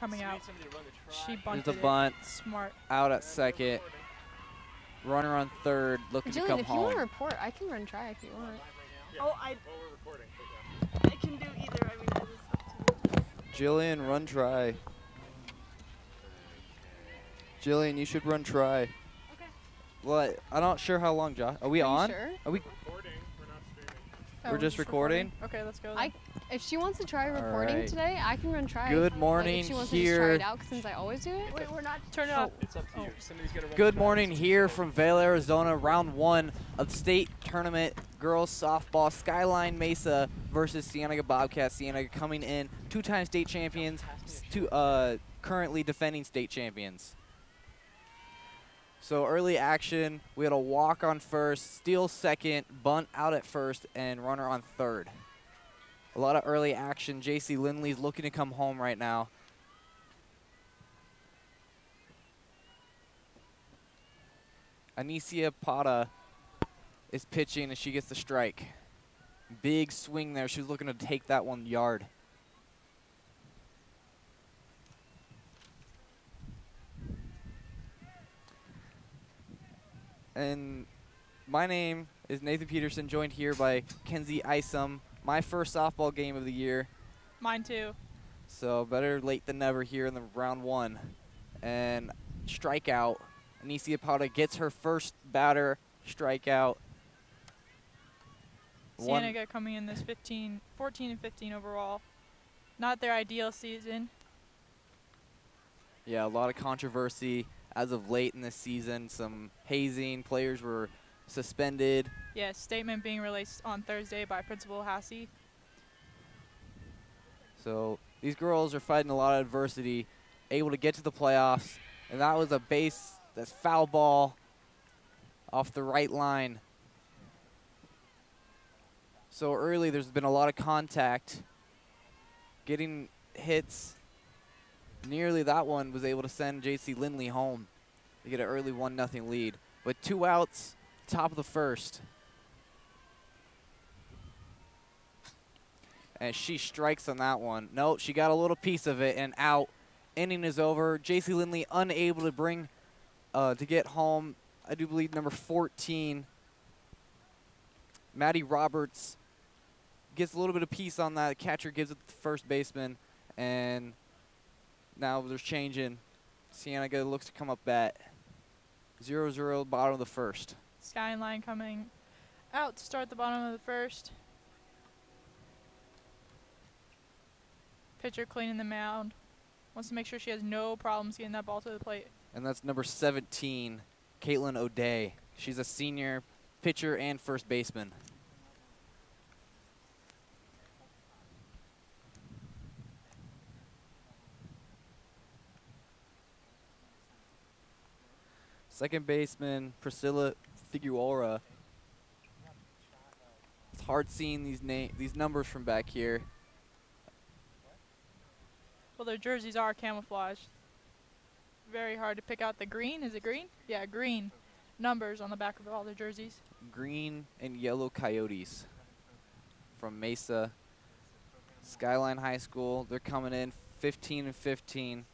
coming out. She bunted There's a bunt. Smart. Out at second. Runner on third, looking to come if home. you want to report, I can run try if you want. Yeah. Oh, we're recording. I can do either. I mean, that is up to you. Jillian, run try. Jillian, you should run try. Okay. Well, I'm not sure how long, Josh. Are we on? Sure? Are we? Recording. We're not streaming. Oh, We're just recording? Okay, let's go then. If she wants to try reporting right. today, I can run try. Good morning if she wants here. to just try it out, since I always do it. Wait, we're not. Turn it up. It's up to you. Somebody's gonna run Good the morning tries. here from Vail, Arizona. Round 1 of the state tournament girls softball. Skyline Mesa versus Cienega Bobcats. Cienega coming in 2-time state champions, currently defending state champions. So early action, we had a walk on first, steal second, bunt out at first, and runner on third. A lot of early action. JC Lindley's looking to come home right now. Anicia Pata is pitching, and she gets the strike. Big swing there. She's looking to take that 1 yard. And my name is Nathan Peterson, joined here by Kenzie Isom. My first softball game of the year. Mine too. So better late than never here in the round 1. And strikeout. Anicia Pata gets her first batter strikeout. Cienega coming in this 14 and 15 overall. Not their ideal season. Yeah, a lot of controversy as of late in this season. Some hazing. Players were suspended. Yeah, statement being released on Thursday by Principal Hassey. So these girls are fighting a lot of adversity, able to get to the playoffs. And that was a base, that's foul ball off the right line. So early, there's been a lot of contact, getting hits. Nearly that one was able to send J.C. Lindley home to get an early 1-0 lead. With 2 outs, top of the first. And she strikes on that one. No, she got a little piece of it and out. Inning is over. J.C. Lindley unable to bring, to get home, I do believe number 14. Maddie Roberts gets a little bit of piece on that. The catcher gives it to the first baseman. And now there's changing. Cienega looks to come up bat. 0-0, bottom of the first. Skyline coming out to start the bottom of the first. Pitcher cleaning the mound. Wants to make sure she has no problems getting that ball to the plate. And that's number 17, Caitlin O'Day. She's a senior pitcher and first baseman. Second baseman, Priscilla Figueroa. It's hard seeing these numbers from back here. Well, their jerseys are camouflaged. Very hard to pick out the green. Is it green? Yeah, green numbers on the back of all their jerseys. Green and yellow coyotes from Mesa Skyline High School. They're coming in 15 and 15.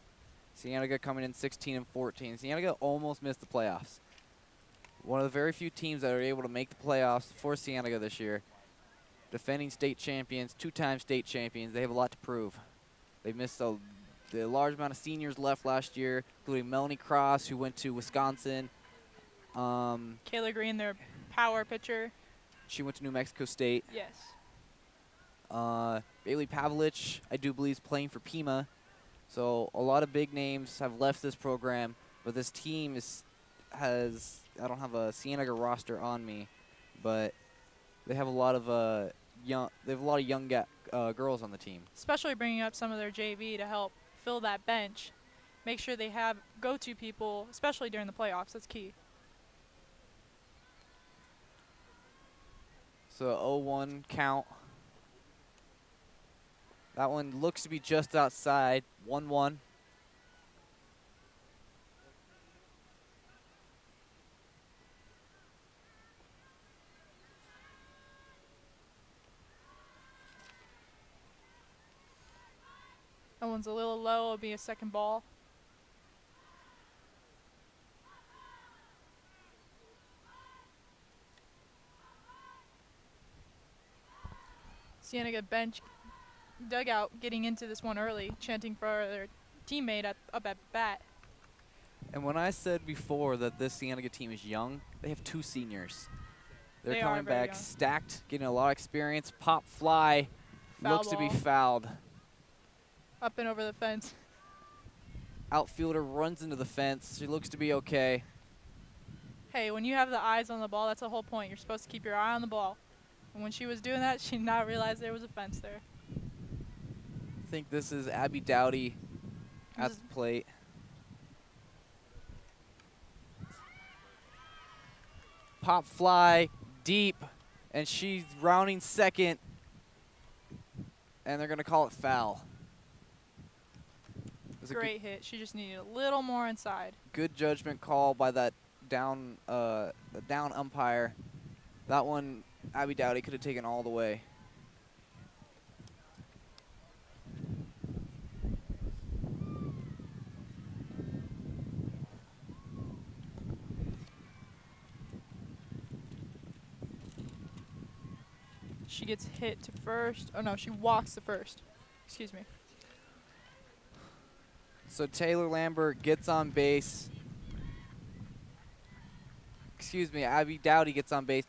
Cienega coming in 16 and 14. Cienega almost missed the playoffs. One of the very few teams that are able to make the playoffs for Cienega this year. Defending state champions, 2-time state champions. They have a lot to prove. They missed the large amount of seniors left last year, including Melanie Cross, who went to Wisconsin. Kayla Green, their power pitcher. She went to New Mexico State. Yes. Bailey Pavlich, I do believe, is playing for Pima. So a lot of big names have left this program, but this team has I don't have a Cienega roster on me, but they have a lot of young girls on the team. Especially bringing up some of their JV to help fill that bench. Make sure they have go-to people, especially during the playoffs. That's key. So 0-1 count. That one looks to be just outside. 1-1. That one's a little low. It'll be a second ball. Cienega bench dugout getting into this one early, chanting for their teammate up at bat. And when I said before that this Cienega team is young, they have 2 seniors. They're They coming are very back young. stacked, getting a lot of experience. Pop fly Foul looks to be ball. fouled. Up and over the fence. Outfielder runs into the fence. She looks to be okay. Hey, when you have the eyes on the ball, that's the whole point. You're supposed to keep your eye on the ball. And when she was doing that, she did not realize there was a fence there. I think this is Abby Dowdy at This the plate. Pop fly deep, and she's rounding second, and they're going to call it foul. It was a Great hit. She just needed a little more inside. good judgment call by that down umpire. That one, Abby Dowdy could have taken all the way. She gets hit to first. Oh no, she walks to first. Excuse me. So Taylor Lambert gets on base. Excuse me, Abby Dowdy gets on base.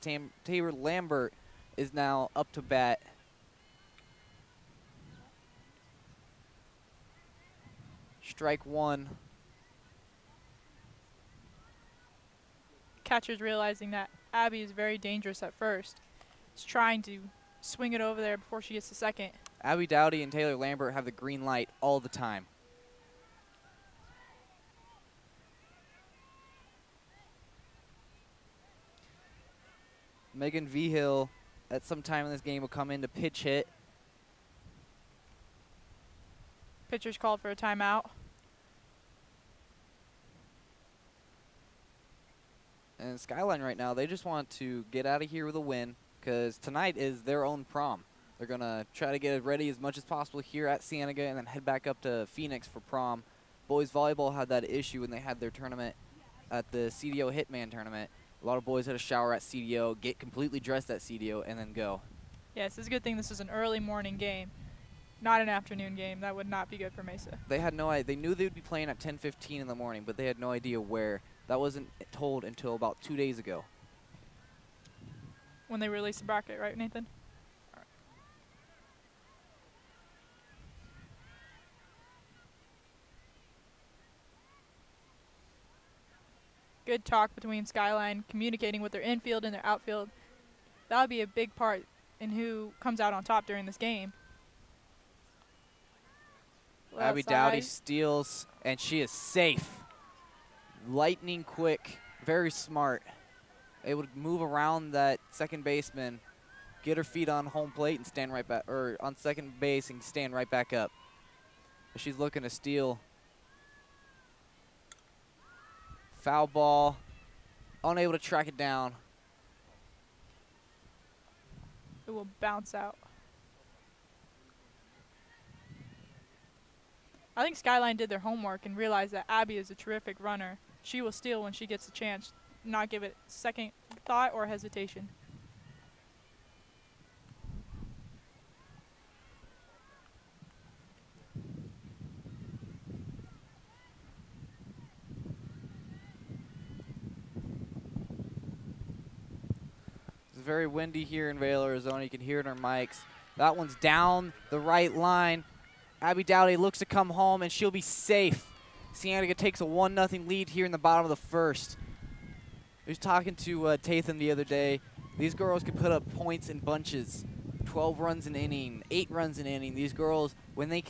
Taylor Lambert is now up to bat. Strike 1. Catcher's realizing that Abby is very dangerous at first. He's trying to swing it over there before she gets to second. Abby Dowdy and Taylor Lambert have the green light all the time. Megan Vigil at some time in this game will come in to pitch hit. Pitcher's called for a timeout. And Skyline right now, they just want to get out of here with a win because tonight is their own prom. They're going to try to get it ready as much as possible here at Cienega and then head back up to Phoenix for prom. Boys volleyball had that issue when they had their tournament at the CDO Hitman tournament. A lot of boys had a shower at CDO, get completely dressed at CDO, and then go. Yes, it's a good thing this is an early morning game, not an afternoon game. That would not be good for Mesa. They had no idea. They knew they would be playing at 10:15 in the morning, but they had no idea where. That wasn't told until about 2 days ago. When they release the bracket, right, Nathan? Good talk between Skyline, communicating with their infield and their outfield. That would be a big part in who comes out on top during this game. Abby Dowdy steals, and she is safe. Lightning quick, very smart. Able to move around that second baseman, get her feet on home plate and stand right back, or on second base and stand right back up. She's looking to steal. Foul ball, unable to track it down. It will bounce out. I think Skyline did their homework and realized that Abby is a terrific runner. She will steal when she gets a chance, not give it second thought or hesitation. It's very windy here in Vail, Arizona. You can hear it in our mics. That one's down the right line. Abby Dowdy looks to come home, and she'll be safe. Cienega takes a 1-0 lead here in the bottom of the first. I was talking to Tathan the other day. These girls can put up points in bunches. 12 runs an inning, 8 runs an inning. These girls, when they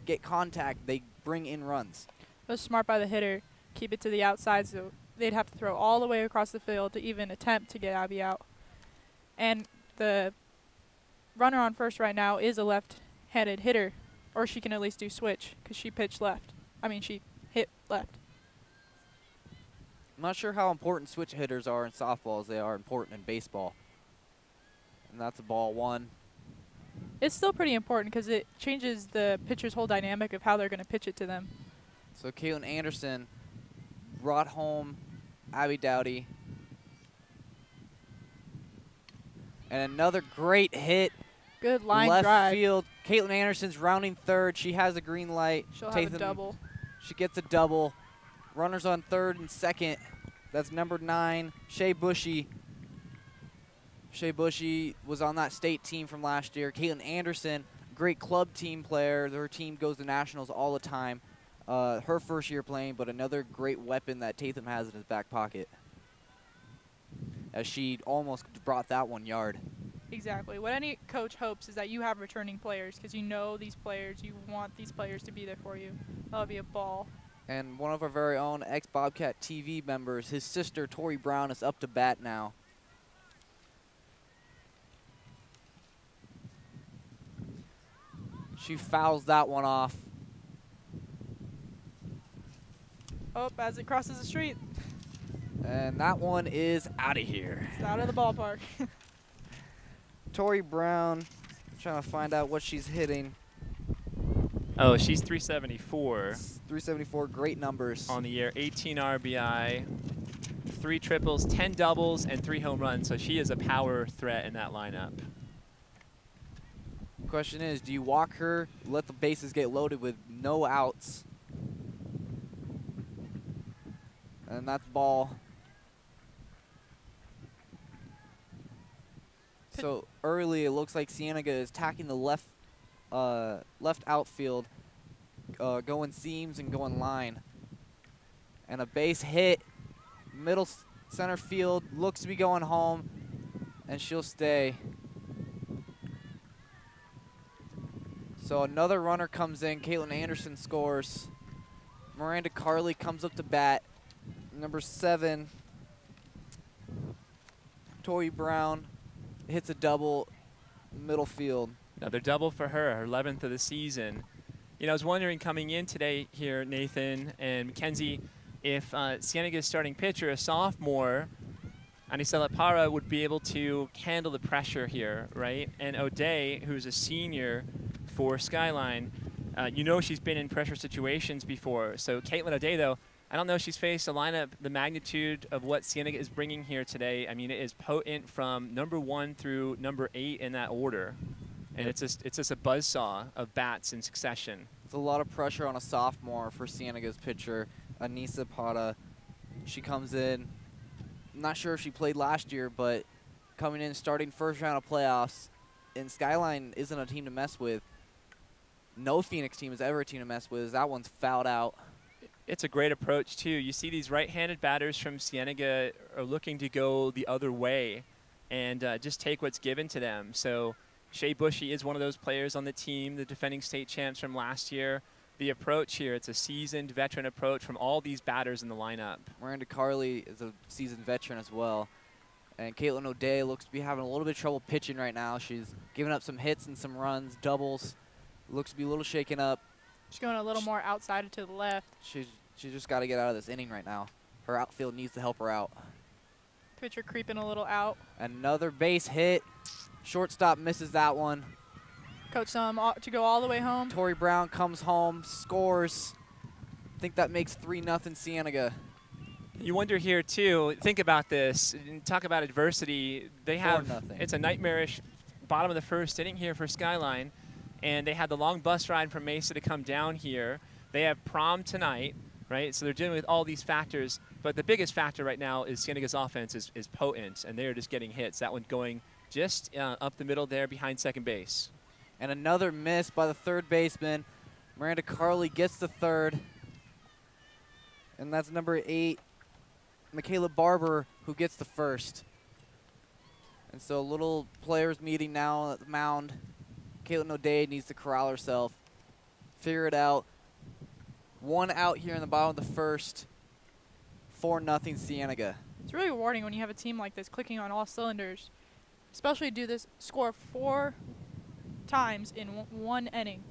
get contact, they bring in runs. It was smart by the hitter. Keep it to the outside, so they'd have to throw all the way across the field to even attempt to get Abby out. And the runner on first right now is a left-handed hitter, or she can at least do switch because she pitched left. She hit left. I'm not sure how important switch hitters are in softball as they are important in baseball. And that's a ball 1. It's still pretty important because it changes the pitcher's whole dynamic of how they're going to pitch it to them. So Caitlin Anderson brought home Abby Dowdy. And another great hit. Good line left drive. field. Caitlin Anderson's rounding third. She has a green light. She'll have a double. She gets a double. Runners on third and second. That's number 9, Shea Bushy. Shea Bushy was on that state team from last year. Caitlin Anderson, great club team player. Her team goes to nationals all the time. Her first year playing, but another great weapon that Tatham has in his back pocket, as she almost brought that 1 yard. Exactly. What any coach hopes is that you have returning players because you know these players. You want these players to be there for you. That'll be a ball. And one of our very own ex-Bobcat TV members, his sister, Tori Brown, is up to bat now. She fouls that one off. Oh, as it crosses the street. And that one is out of here. It's out of the ballpark. Tori Brown, trying to find out what she's hitting. Oh, she's 374 374, great numbers. on the year, 18 RBI, 3 triples, 10 doubles, and 3 home runs. So she is a power threat in that lineup. Question is, do you walk her, let the bases get loaded with no outs? And that's ball. So early, it looks like Cienega is attacking the left outfield, going seams and going line. And a base hit, middle center field, looks to be going home, and she'll stay. So another runner comes in. Caitlin Anderson scores. Miranda Carley comes up to bat. Number 7, Tori Brown hits a double middle field. Another double for her 11th of the season. You know, I was wondering coming in today here, Nathan and Mackenzie, if Cienega's starting pitcher, a sophomore, Anisela Parra, would be able to handle the pressure here, right? And O'Day, who's a senior for Skyline, you know she's been in pressure situations before. So Caitlin O'Day, though, I don't know if she's faced a lineup the magnitude of what Cienega is bringing here today. I mean, it is potent from number 1 through number 8 in that order. And it's just a buzzsaw of bats in succession. It's a lot of pressure on a sophomore for Cienega's pitcher, Anissa Pata. She comes in, I'm not sure if she played last year, but coming in starting first round of playoffs, and Skyline isn't a team to mess with. No Phoenix team is ever a team to mess with. That one's fouled out. It's a great approach, too. You see these right-handed batters from Cienega are looking to go the other way and just take what's given to them. So Shea Bushy is one of those players on the team, the defending state champs from last year. The approach here, it's a seasoned veteran approach from all these batters in the lineup. Miranda Carley is a seasoned veteran as well. And Caitlin O'Day looks to be having a little bit of trouble pitching right now. She's giving up some hits and some runs, doubles. Looks to be a little shaken up. She's going a little more outside to the left. She just got to get out of this inning right now. Her outfield needs to help her out. Pitcher creeping a little out. Another base hit. Shortstop misses that one. Coach them to go all the way home. Tori Brown comes home, scores. I think that makes 3-0 Cienega. You wonder here, too, think about this. Talk about adversity. They have, 4-0. it's a nightmarish bottom of the first inning here for Skyline. And they had the long bus ride from Mesa to come down here. They have prom tonight, right? So they're dealing with all these factors. But the biggest factor right now is Cienega's offense is potent, and they're just getting hits. That one going just up the middle there behind second base. And another miss by the third baseman. Miranda Carley gets the third. And that's number 8, Michaela Barber, who gets the first. And so a little players meeting now at the mound. Caitlin O'Day needs to corral herself, figure it out. 1 out here in the bottom of the first. 4-0 Cienega. It's really rewarding when you have a team like this clicking on all cylinders, especially do this score 4 times in one inning.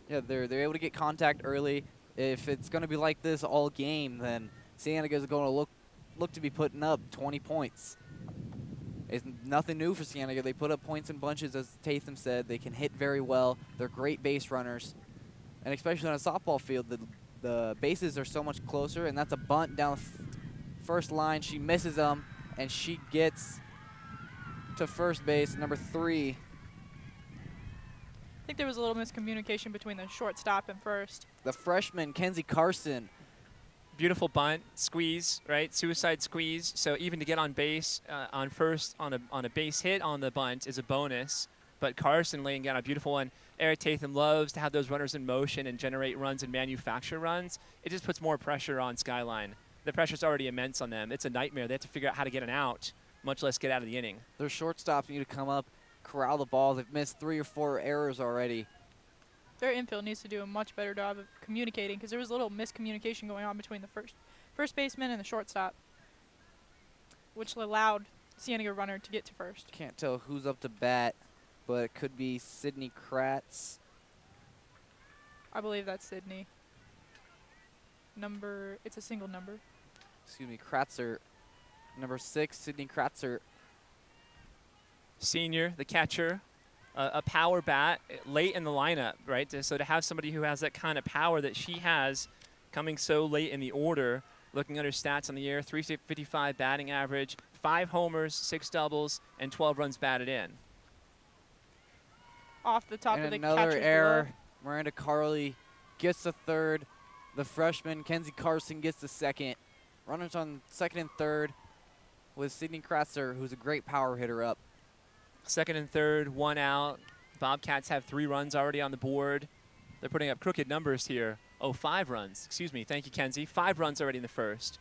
Yeah, they're able to get contact early. If it's going to be like this all game, then Cienega is going to look to be putting up 20 points It's nothing new for Cienega. They put up points in bunches, as Tatham said. They can hit very well. They're great base runners. And especially on a softball field, the bases are so much closer, and that's a bunt down the first line. She misses them, and she gets to first base, number 3. I think there was a little miscommunication between the shortstop and first. The freshman, Kenzie Carson. Beautiful bunt, squeeze, right? Suicide squeeze. So even to get on base on first on a base hit on the bunt is a bonus. But Carson laying down a beautiful one. Eric Tatham loves to have those runners in motion and generate runs and manufacture runs. It just puts more pressure on Skyline. The pressure's already immense on them. It's a nightmare. They have to figure out how to get an out, much less get out of the inning. Their shortstops need to come up, corral the ball. They've missed 3 or 4 errors already. Their infield needs to do a much better job of communicating because there was a little miscommunication going on between the first baseman and the shortstop, which allowed Cienega runner to get to first. Can't tell who's up to bat, but it could be Sydney Kratz. I believe that's Sydney. It's a single number. Excuse me, Kratzer. Number 6, Sydney Kratzer. Senior, the catcher, a power bat late in the lineup, right? So to have somebody who has that kind of power that she has coming so late in the order, looking at her stats on the year, 355 batting average, 5 homers, 6 doubles, and 12 runs batted in. Off the top And of the another catcher's error. glove. Miranda Carley gets the third. The freshman, Kenzie Carson, gets the second. Runners on second and third with Sydney Kratzer, who's a great power hitter, up. Second and third, 1 out. Bobcats have 3 runs already on the board. They're putting up crooked numbers here. Oh, 5 runs. Excuse me. Thank you, Kenzie. 5 runs already in the first.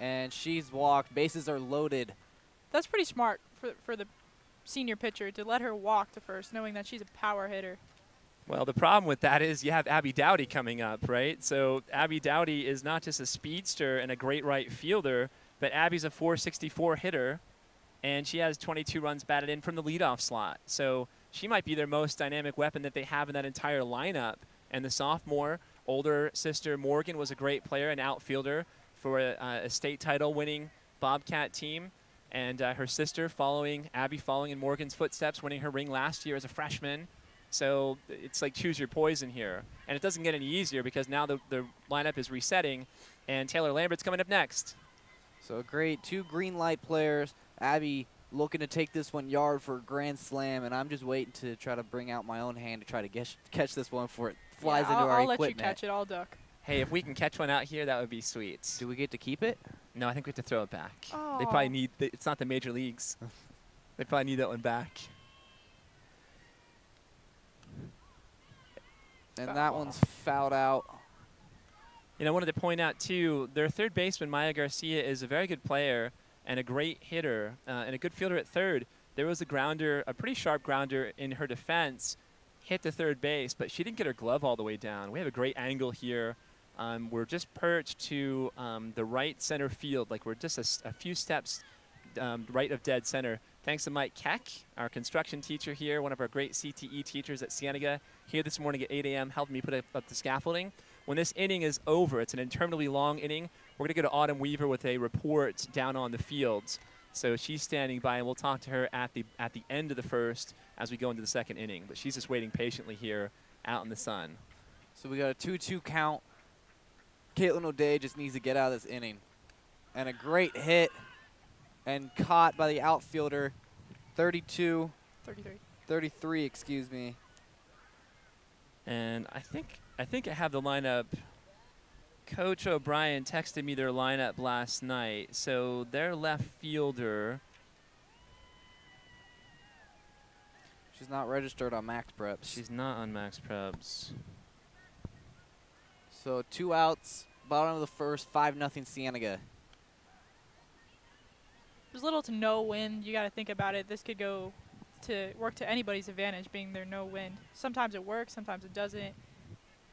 And she's walked. Bases are loaded. That's pretty smart for the senior pitcher to let her walk to first, knowing that she's a power hitter. Well, the problem with that is you have Abby Dowdy coming up, right? So Abby Dowdy is not just a speedster and a great right fielder, but Abby's a 464 hitter, and she has 22 runs batted in from the leadoff slot. So she might be their most dynamic weapon that they have in that entire lineup. And the sophomore, older sister Morgan, was a great player, an outfielder for a state title winning Bobcat team. And her sister Abby following in Morgan's footsteps, winning her ring last year as a freshman. So it's like choose your poison here. And it doesn't get any easier because now the lineup is resetting, and Taylor Lambert's coming up next. So great. 2 green light players. Abby looking to take this one yard for a grand slam, and I'm just waiting to try to bring out my own hand to try to catch this one before it flies into our I'll equipment. let you catch it. I'll duck. Hey, if we can catch one out here, that would be sweet. Do we get to keep it? No, I think we have to throw it back. Oh. They probably need, it's not the major leagues. They probably need that one back. And Foul that ball. one's fouled out. You know, I wanted to point out, too, their third baseman, Maya Garcia, is a very good player and a great hitter and a good fielder at third. There was a grounder, a pretty sharp grounder in her defense, hit the third base, but she didn't get her glove all the way down. We have a great angle here. We're just perched to the right center field, like we're just a few steps right of dead center. Thanks to Mike Keck, our construction teacher here, one of our great CTE teachers at Cienega, here this morning at 8 a.m., helping me put up the scaffolding. When this inning is over, it's an interminably long inning, we're going to go to Autumn Weaver with a report down on the fields. So she's standing by, and we'll talk to her at the end of the first as we go into the second inning. But she's just waiting patiently here out in the sun. So we got a 2-2 count. Caitlin O'Day just needs to get out of this inning. And a great hit and caught by the outfielder. 33, excuse me. And I think I have the lineup. Coach O'Brien texted me their lineup last night. So their left fielder. She's not registered on Max Preps. She's not on Max Preps. So 2 outs, bottom of the first, 5-0 Cienega. There's little to no wind. You got to think about it. This could go to work to anybody's advantage, being there no wind. Sometimes it works, sometimes it doesn't.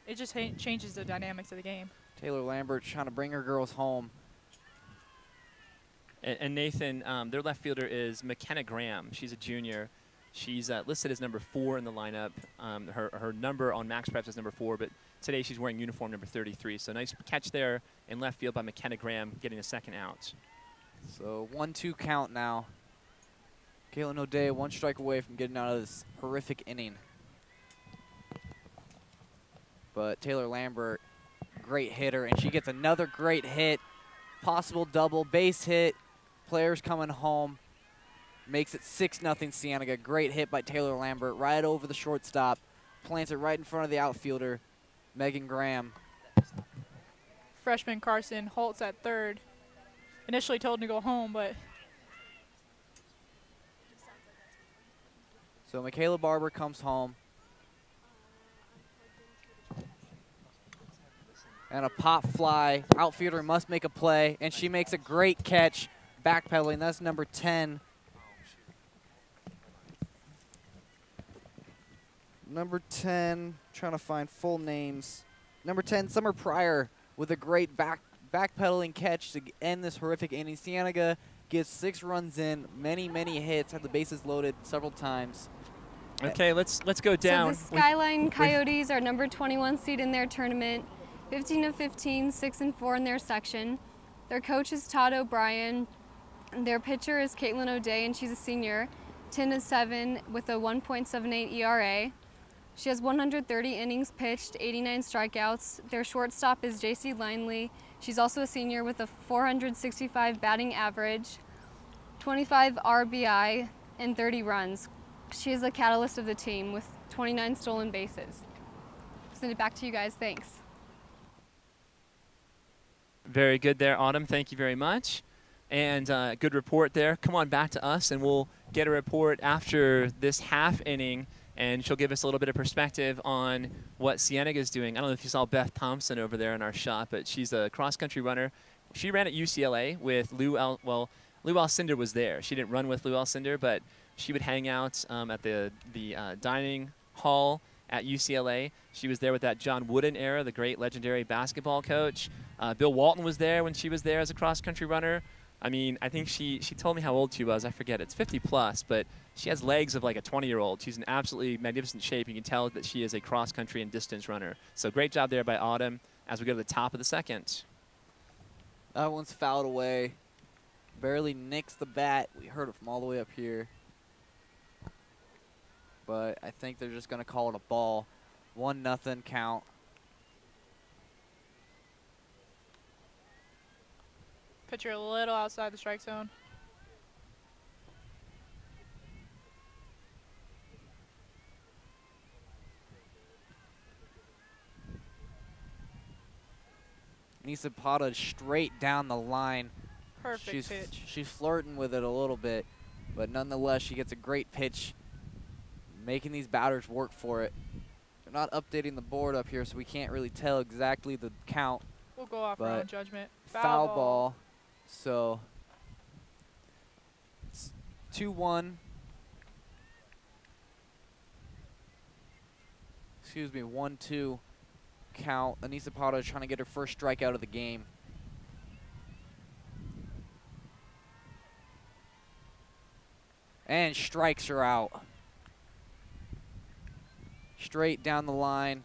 It just changes the dynamics of the game. Taylor Lambert trying to bring her girls home. And Nathan, their left fielder is McKenna Graham. She's a junior. She's listed as number 4 in the lineup. Her number on Max Preps is number 4, but today she's wearing uniform number 33. So nice catch there in left field by McKenna Graham, getting the second out. So 1-2 count now. Caitlin O'Day 1 strike away from getting out of this horrific inning. But Taylor Lambert, great hitter, and she gets another great hit. Possible double, base hit. Players coming home. Makes it 6-0 Cienega. Great hit by Taylor Lambert right over the shortstop. Plants it right in front of the outfielder, Megan Graham. Freshman Carson Holtz at third. Initially told him to go home, but So Michaela Barber comes home. And a pop fly. Outfielder must make a play, and she makes a great catch. Backpedaling, that's number 10. Number 10, trying to find full names. Number 10, Summer Pryor with a great backpedaling catch to end this horrific inning. Cienega gets 6 runs in, many hits, had the bases loaded several times. Okay, let's go down. So the Skyline Coyotes are number 21 seed in their tournament, 15 of 15, 6-4 in their section. Their coach is Todd O'Brien. Their pitcher is Caitlin O'Day, and she's a senior, 10 of 7 with a 1.78 ERA. She has 130 innings pitched, 89 strikeouts. Their shortstop is JC Lineley. She's also a senior with a 465 batting average, 25 RBI, and 30 runs. She is the catalyst of the team with 29 stolen bases. Send it back to you guys. Thanks. Very good there, Autumn. Thank you very much. And good report there. Come on back to us, and we'll get a report after this half inning, and she'll give us a little bit of perspective on what Cienega is doing. I don't know if you saw Beth Thompson over there in our shot, but she's a cross-country runner. She ran at UCLA with Lou Alcindor was there. She didn't run with Lou Alcindor, but she would hang out at the dining hall at UCLA. She was there with that John Wooden era, the great legendary basketball coach. Bill Walton was there when she was there as a cross-country runner. I mean, I think she told me how old she was. I forget. It's 50 plus, but she has legs of like a 20-year-old. She's in absolutely magnificent shape. You can tell that she is a cross-country and distance runner. So great job there by Autumn as we go to the top of the second. That one's fouled away. Barely nicks the bat. We heard it from all the way up here. But I think they're just going to call it a ball. 1-0 count. pitcher a little outside the strike zone. Nisa Pata straight down the line. Perfect pitch. She's flirting with it a little bit, but nonetheless, she gets a great pitch, making these batters work for it. They're not updating the board up here, so we can't really tell exactly the count. We'll go off our own judgment. Foul ball. So it's 2-1. Excuse me, 1-2 count. Anissa Pata is trying to get her first strikeout of the game. And strikes her out. Straight down the line.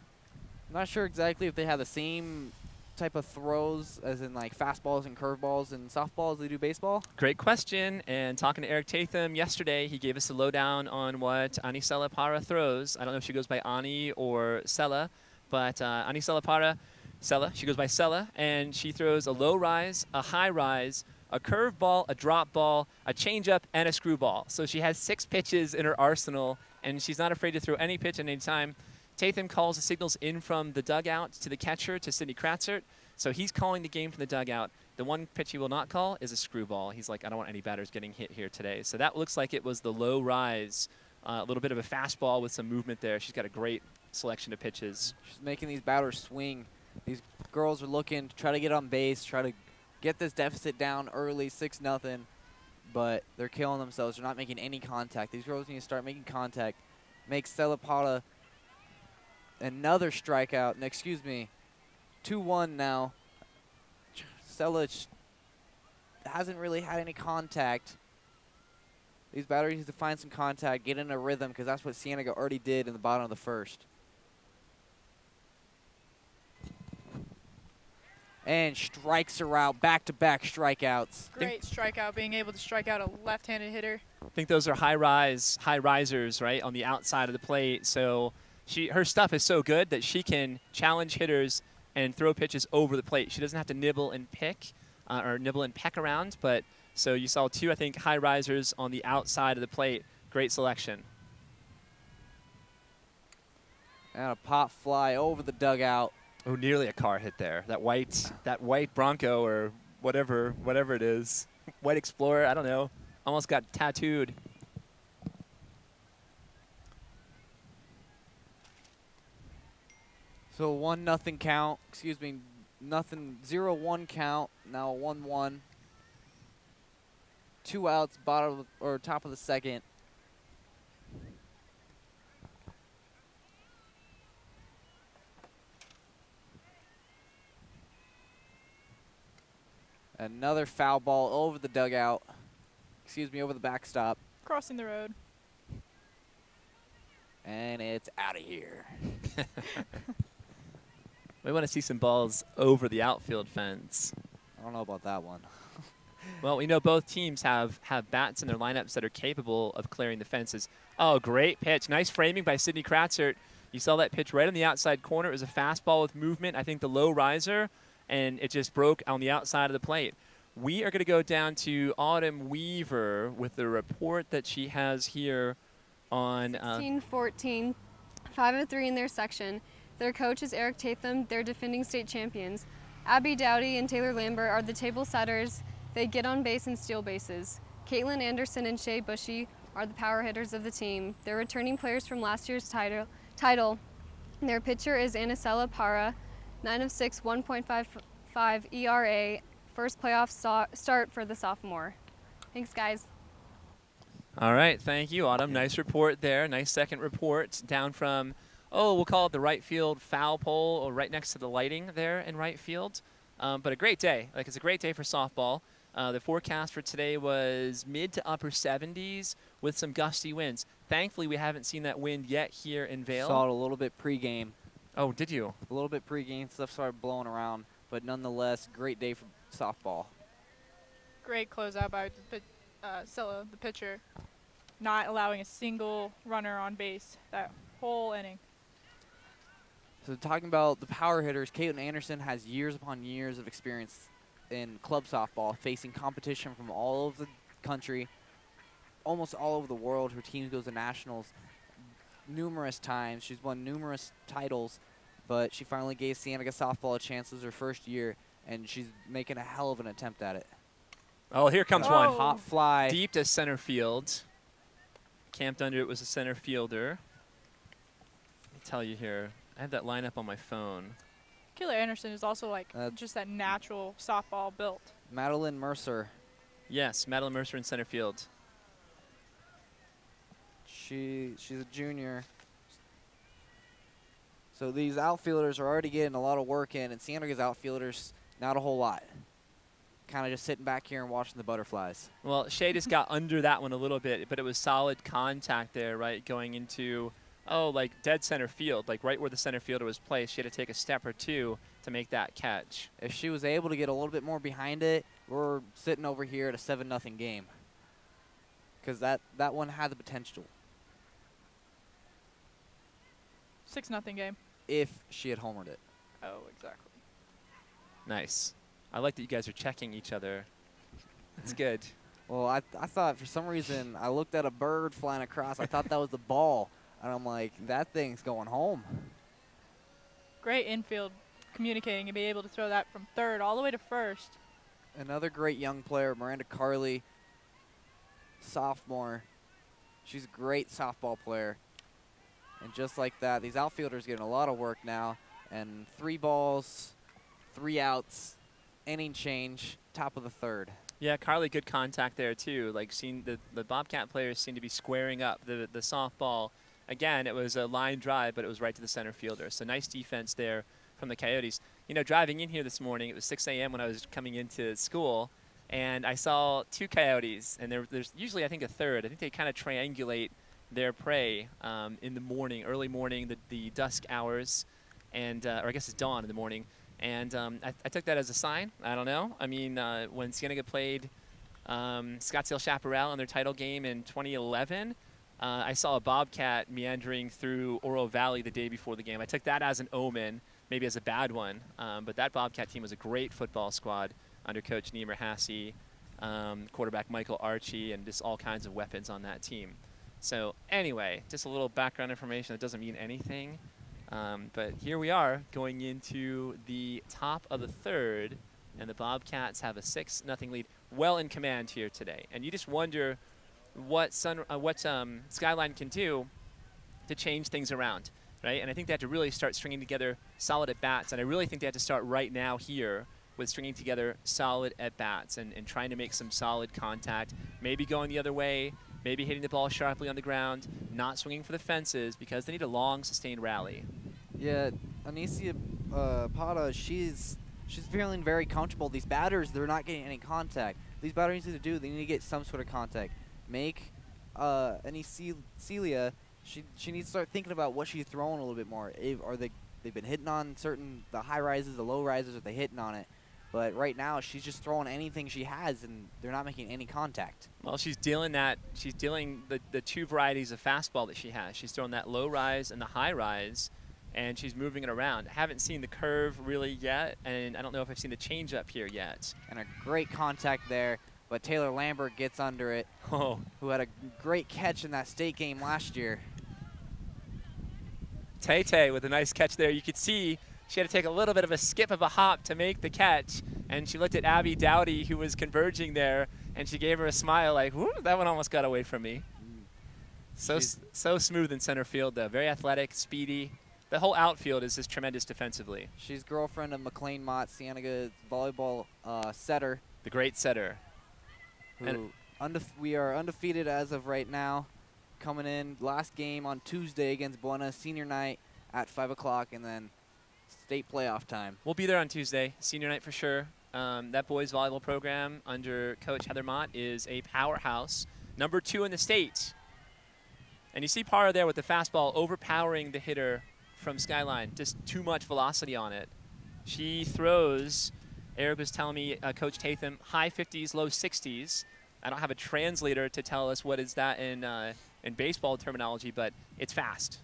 I'm not sure exactly if they have the same type of throws as in like fastballs and curveballs and softballs they do baseball. Great question. And talking to Eric Tatham yesterday, he gave us a lowdown on what Anisela Para throws. I don't know if she goes by Ani or Sela, but Anisela Para, Sela, she goes by Sela, and she throws a low rise, a high rise, a curve ball, a drop ball, a changeup, and a screwball. So she has 6 pitches in her arsenal, and she's not afraid to throw any pitch at any time. Tatham calls the signals in from the dugout to the catcher, to Sidney Kratzert. So he's calling the game from the dugout. The one pitch he will not call is a screwball. He's like, I don't want any batters getting hit here today. So that looks like it was the low rise, a little bit of a fastball with some movement there. She's got a great selection of pitches. She's making these batters swing. These girls are looking to try to get on base, try to get this deficit down early, 6-0, but they're killing themselves. They're not making any contact. These girls need to start making contact. Make Stella Pata another strikeout. And excuse me, 2-1 now. Stella hasn't really had any contact. These batters need to find some contact, get in a rhythm, because that's what Cienega already did in the bottom of the first. and strikes her out. Back-to-back strikeouts. Great strikeout, being able to strike out a left-handed hitter. I think those are high risers, right, on the outside of the plate. So her stuff is so good that she can challenge hitters and throw pitches over the plate. She doesn't have to nibble and pick or nibble and peck around. But so you saw 2, I think, high risers on the outside of the plate. Great selection. And a pop fly over the dugout. Oh, nearly a car hit there. That white Bronco or whatever it is, white Explorer. I don't know. Almost got tattooed. So 1-0 count. Excuse me, 0-1 count. Now 1-1. 2 outs, bottom or top of the second. Another foul ball over the dugout. Excuse me, over the backstop. Crossing the road. And it's out of here. We want to see some balls over the outfield fence. I don't know about that one. Well, we know both teams have bats in their lineups that are capable of clearing the fences. Oh, great pitch. Nice framing by Sydney Kratzert. You saw that pitch right on the outside corner. It was a fastball with movement. I think the low riser, and it just broke on the outside of the plate. We are going to go down to Autumn Weaver with the report that she has here on 16-14, 5-3 in their section. Their coach is Eric Tatham. They're defending state champions. Abby Dowdy and Taylor Lambert are the table setters. They get on base and steal bases. Caitlin Anderson and Shay Bushy are the power hitters of the team. They're returning players from last year's title. Their pitcher is Anisela Para, 9 of 6, 1.55 ERA. First playoff start for the sophomore. Thanks, guys. All right, thank you, Autumn. Nice report there. Nice second report down from, we'll call it the right field foul pole, or right next to the lighting there in right field. But a great day. Like, it's a great day for softball. The forecast for today was mid to upper 70s with some gusty winds. Thankfully, we haven't seen that wind yet here in Vail. Saw it a little bit pregame. Oh, did you? A little bit pregame. Stuff started blowing around. But nonetheless, great day for softball. Great closeout by Scylla, the pitcher, not allowing a single runner on base that whole inning. So talking about the power hitters, Caitlin Anderson has years upon years of experience in club softball, facing competition from all over the country, almost all over the world. Her team goes to nationals numerous times. She's won numerous titles, but she finally gave Cienega softball a chance. This was her first year, and she's making a hell of an attempt at it. Oh, here comes one. Hot fly. Deep to center field. Camped under it was a center fielder. Let me tell you here. I have that lineup on my phone. Kayla Anderson is also like just that natural softball built. Madeline Mercer. Yes, Madeline Mercer in center field. She's a junior. So these outfielders are already getting a lot of work in, and Cienega's outfielders, not a whole lot. Kind of just sitting back here and watching the butterflies. Well, Shay just got under that one a little bit, but it was solid contact there, right, going into, like dead center field, like right where the center fielder was placed. She had to take a step or two to make that catch. If she was able to get a little bit more behind it, we're sitting over here at a 7-0 game. Because that one had the potential. 6-0 game. If she had homered it. Oh, exactly. Nice. I like that you guys are checking each other. That's good. Well, I thought for some reason, I looked at a bird flying across. I thought that was the ball. And I'm like, that thing's going home. Great infield communicating and be able to throw that from third all the way to first. Another great young player, Miranda Carley, sophomore. She's a great softball player. And just like that, these outfielders getting a lot of work now. And 3 balls, 3 outs, inning change, top of the third. Yeah, Carly, good contact there too. Like, seeing the Bobcat players seem to be squaring up the softball. Again, it was a line drive, but it was right to the center fielder. So nice defense there from the Coyotes. You know, driving in here this morning, it was 6 a.m. when I was coming into school, and I saw 2 Coyotes, and there's usually, I think, a third. I think they kind of triangulate their prey in the morning, early morning, the dusk hours, and or I guess it's dawn in the morning. And I took that as a sign. I don't know. I mean, when Cienega played Scottsdale Chaparral in their title game in 2011, I saw a bobcat meandering through Oro Valley the day before the game. I took that as an omen, maybe as a bad one. But that bobcat team was a great football squad under Coach Niemer Hassey, quarterback Michael Archie, and just all kinds of weapons on that team. So anyway, just a little background information that doesn't mean anything. But here we are going into the top of the third, and the Bobcats have a 6-0 lead, well in command here today. And you just wonder what Skyline can do to change things around, right? And I think they have to really start stringing together solid at-bats, and I really think they have to start right now here with stringing together solid at-bats and trying to make some solid contact, maybe going the other way, maybe hitting the ball sharply on the ground, not swinging for the fences, because they need a long, sustained rally. Yeah, Anicia Pata, she's feeling very comfortable. These batters, they're not getting any contact. These batters need to do, they need to get some sort of contact. Make Celia, she needs to start thinking about what she's throwing a little bit more. They've been hitting on the high rises, the low rises, are they hitting on it? But right now, she's just throwing anything she has, and they're not making any contact. Well, she's dealing the two varieties of fastball that she has. She's throwing that low rise and the high rise, and she's moving it around. I haven't seen the curve really yet, and I don't know if I've seen the changeup here yet. And a great contact there, but Taylor Lambert gets under it, who had a great catch in that state game last year. Tay with a nice catch there. You could see she had to take a little bit of a skip of a hop to make the catch, and she looked at Abby Dowdy, who was converging there, and she gave her a smile like, whoo, that one almost got away from me. So smooth in center field, though. Very athletic, speedy. The whole outfield is just tremendous defensively. She's girlfriend of McLean Mott, Cienega volleyball setter. The great setter. We are undefeated as of right now. Coming in last game on Tuesday against Buena, senior night at 5 o'clock, and then state playoff time. We'll be there on Tuesday, senior night for sure. That boys volleyball program under Coach Heather Mott is a powerhouse, number 2 in the state. And you see Parra there with the fastball overpowering the hitter from Skyline, just too much velocity on it. She throws, Eric was telling me, Coach Tatham, high 50s, low 60s. I don't have a translator to tell us what is that in baseball terminology, but it's fast.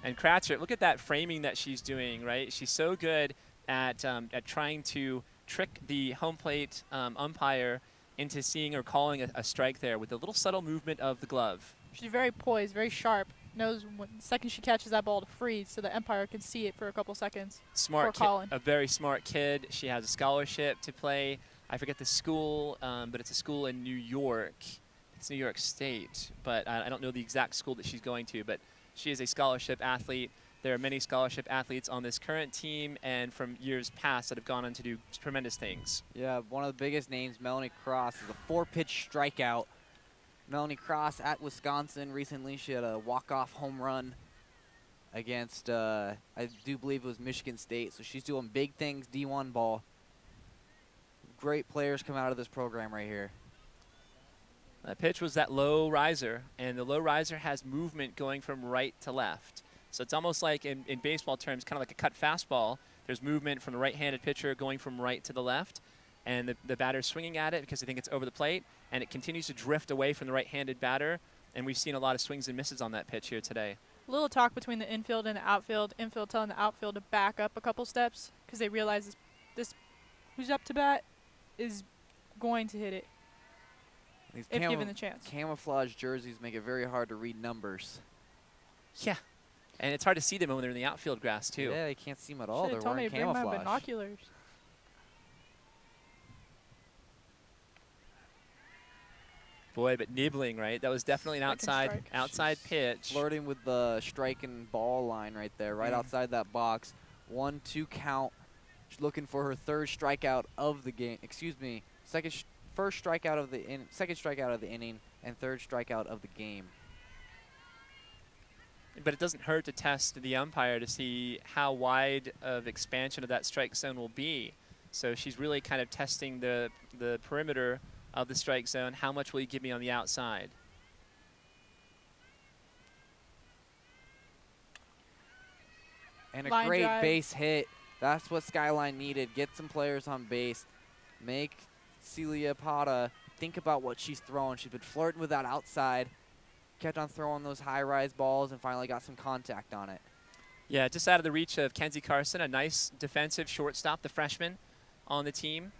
And Kratzer, look at that framing that she's doing, right? She's so good at trying to trick the home plate umpire into seeing or calling a strike there with a little subtle movement of the glove. She's very poised, very sharp. Knows when the second she catches that ball to freeze so the umpire can see it for a couple seconds. Smart before calling. A very smart kid. She has a scholarship to play. I forget the school, but it's a school in New York. It's New York State, but I don't know the exact school that she's going to, but she is a scholarship athlete. There are many scholarship athletes on this current team and from years past that have gone on to do tremendous things. Yeah, one of the biggest names, Melanie Cross, is a 4-pitch strikeout. Melanie Cross at Wisconsin recently, she had a walk-off home run against, I do believe it was Michigan State, so she's doing big things, D1 ball. Great players come out of this program right here. That pitch was that low riser, and the low riser has movement going from right to left. So it's almost like, in baseball terms, kind of like a cut fastball. There's movement from the right-handed pitcher going from right to the left, and the batter's swinging at it because they think it's over the plate, and it continues to drift away from the right-handed batter, and we've seen a lot of swings and misses on that pitch here today. A little talk between the infield and the outfield. Infield telling the outfield to back up a couple steps because they realize this who's up to bat is going to hit it. These if given the chance. Camouflage jerseys make it very hard to read numbers. Yeah, and it's hard to see them when they're in the outfield grass, too. Yeah, you can't see them at all. Should've They're told me wearing to bring my camouflage. binoculars. Boy, but nibbling, right? That was definitely an outside pitch. Flirting with the strike and ball line right there, right outside that box. 1-2 count. She's looking for her third strikeout of the game. Excuse me, second strikeout of the inning, and third strikeout of the game. But it doesn't hurt to test the umpire to see how wide of expansion of that strike zone will be. So she's really kind of testing the perimeter of the strike zone. How much will you give me on the outside? And a great base hit. That's what Skyline needed. Get some players on base. Make Celia Pata think about what she's throwing. She's been flirting with that outside. Kept on throwing those high-rise balls and finally got some contact on it. Yeah, just out of the reach of Kenzie Carson, a nice defensive shortstop, the freshman on the team.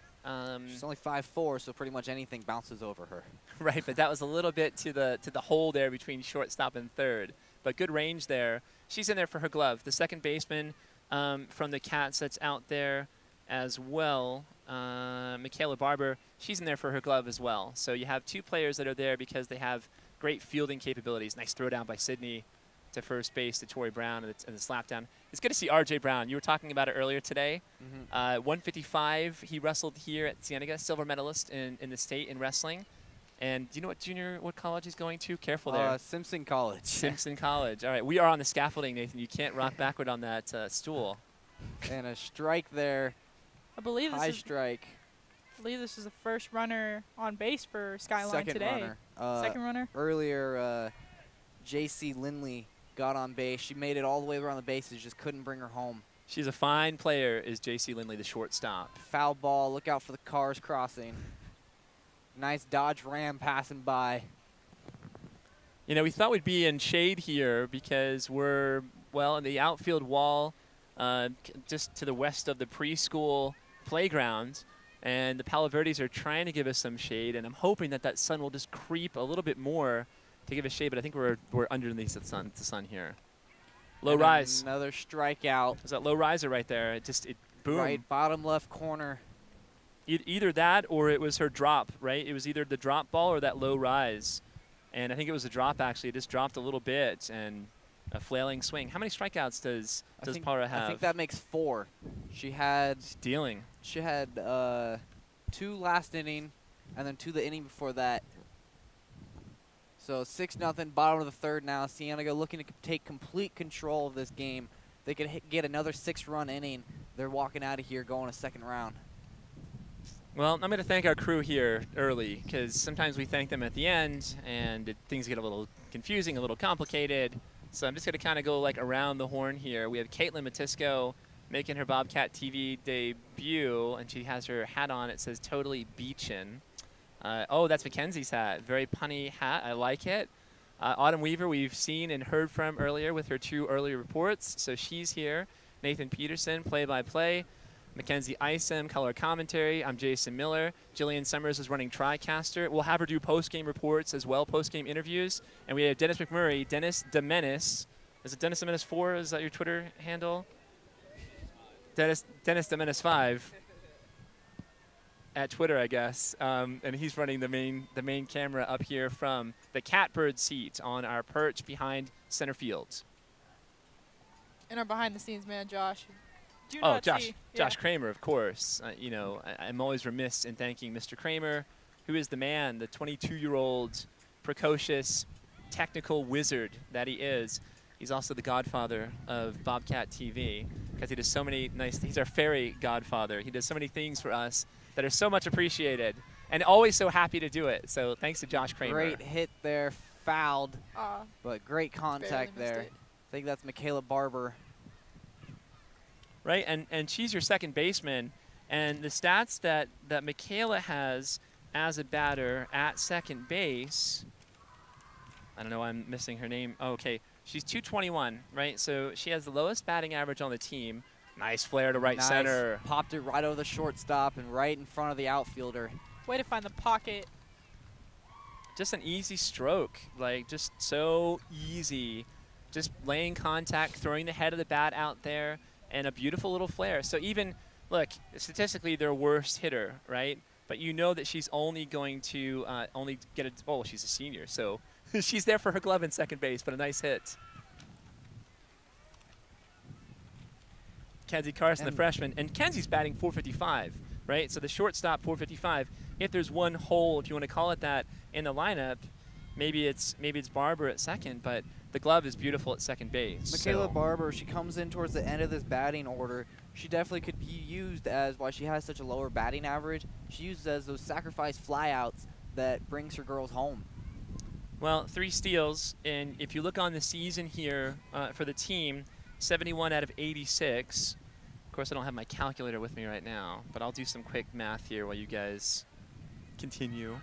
She's only 5'4", so pretty much anything bounces over her. Right, but that was a little bit to the hole there between shortstop and third. But good range there. She's in there for her glove. The second baseman from the Cats that's out there as well, Michaela Barber, she's in there for her glove as well. So you have two players that are there because they have great fielding capabilities. Nice throw down by Sydney to first base to Tori Brown and the slap down. It's good to see R.J. Brown. You were talking about it earlier today. 155, he wrestled here at Cienega, silver medalist in the state in wrestling. And do you know what college he's going to? Careful there. Simpson College. Simpson College. All right, we are on the scaffolding, Nathan. You can't rock backward on that stool. And a strike there. I believe High strike. I believe this is the first runner on base for Skyline Second today. runner. Second runner. Earlier, J.C. Lindley got on base. She made it all the way around the bases, just couldn't bring her home. She's a fine player, is J.C. Lindley, the shortstop. Foul ball. Look out for the cars crossing. Nice Dodge Ram passing by. You know, we thought we'd be in shade here because we're, well, in the outfield wall just to the west of the preschool playground. And the Palo Verdes are trying to give us some shade. And I'm hoping that sun will just creep a little bit more to give us shade. But I think we're underneath the sun here. Low rise. Another strikeout. There's that low riser right there. It boom. Right, bottom left corner. Either that or it was her drop, right? It was either the drop ball or that low rise. And I think it was a drop, actually. It just dropped a little bit and a flailing swing. How many strikeouts does Para have? I think that makes 4. She's dealing. She had 2 last inning and then 2 the inning before that. So 6-0, bottom of the third now. Cienega looking to take complete control of this game. They could get another 6-run inning. They're walking out of here going a second round. Well, I'm going to thank our crew here early because sometimes we thank them at the end and things get a little confusing, a little complicated. So I'm just going to kind of go like around the horn here. We have Caitlin Matisco making her Bobcat TV debut, and she has her hat on. It says Totally Beachin'. Oh, that's Mackenzie's hat. Very punny hat. I like it. Autumn Weaver we've seen and heard from earlier with her 2 early reports. So she's here. Nathan Peterson, play-by-play. Mackenzie Isom, color commentary. I'm Jason Miller. Jillian Summers is running TriCaster. We'll have her do post-game reports as well, post-game interviews. And we have Dennis McMurray, Dennis Demenis. Is it Dennis Demenis 4? Is that your Twitter handle? Dennis Demenis 5 at Twitter, I guess. And he's running the main camera up here from the catbird seat on our perch behind center field. And our behind-the-scenes man, Josh. Josh Kramer, of course. You know, I'm always remiss in thanking Mr. Kramer, who is the man, the 22-year-old precocious technical wizard that he is. He's also the godfather of Bobcat TV because he does so many he's our fairy godfather. He does so many things for us that are so much appreciated and always so happy to do it. So thanks to Josh Kramer. Great hit there, fouled, but great contact there. I think that's Michaela Barber. Right, and she's your second baseman, and the stats that Michaela has as a batter at second base, I don't know why I'm missing her name. Oh, okay, she's 221, right? So she has the lowest batting average on the team. Nice flare to right center. Popped it right over the shortstop and right in front of the outfielder. Way to find the pocket. Just an easy stroke, like just so easy. Just laying contact, throwing the head of the bat out there. And a beautiful little flare. So even, look, statistically, their worst hitter, right? But you know that she's only going to only get she's a senior. So she's there for her glove in second base, but a nice hit. Kenzie Carson, the freshman. And Kenzie's batting .455, right? So the shortstop, .455. If there's one hole, if you want to call it that, in the lineup, maybe it's Barber at second, but the glove is beautiful at second base. Michaela Barber, she comes in towards the end of this batting order. She definitely could be used as why she has such a lower batting average. She uses as those sacrifice flyouts that brings her girls home. Well, 3 steals, and if you look on the season here for the team, 71 out of 86. course, I don't have my calculator with me right now, but I'll do some quick math here while you guys continue.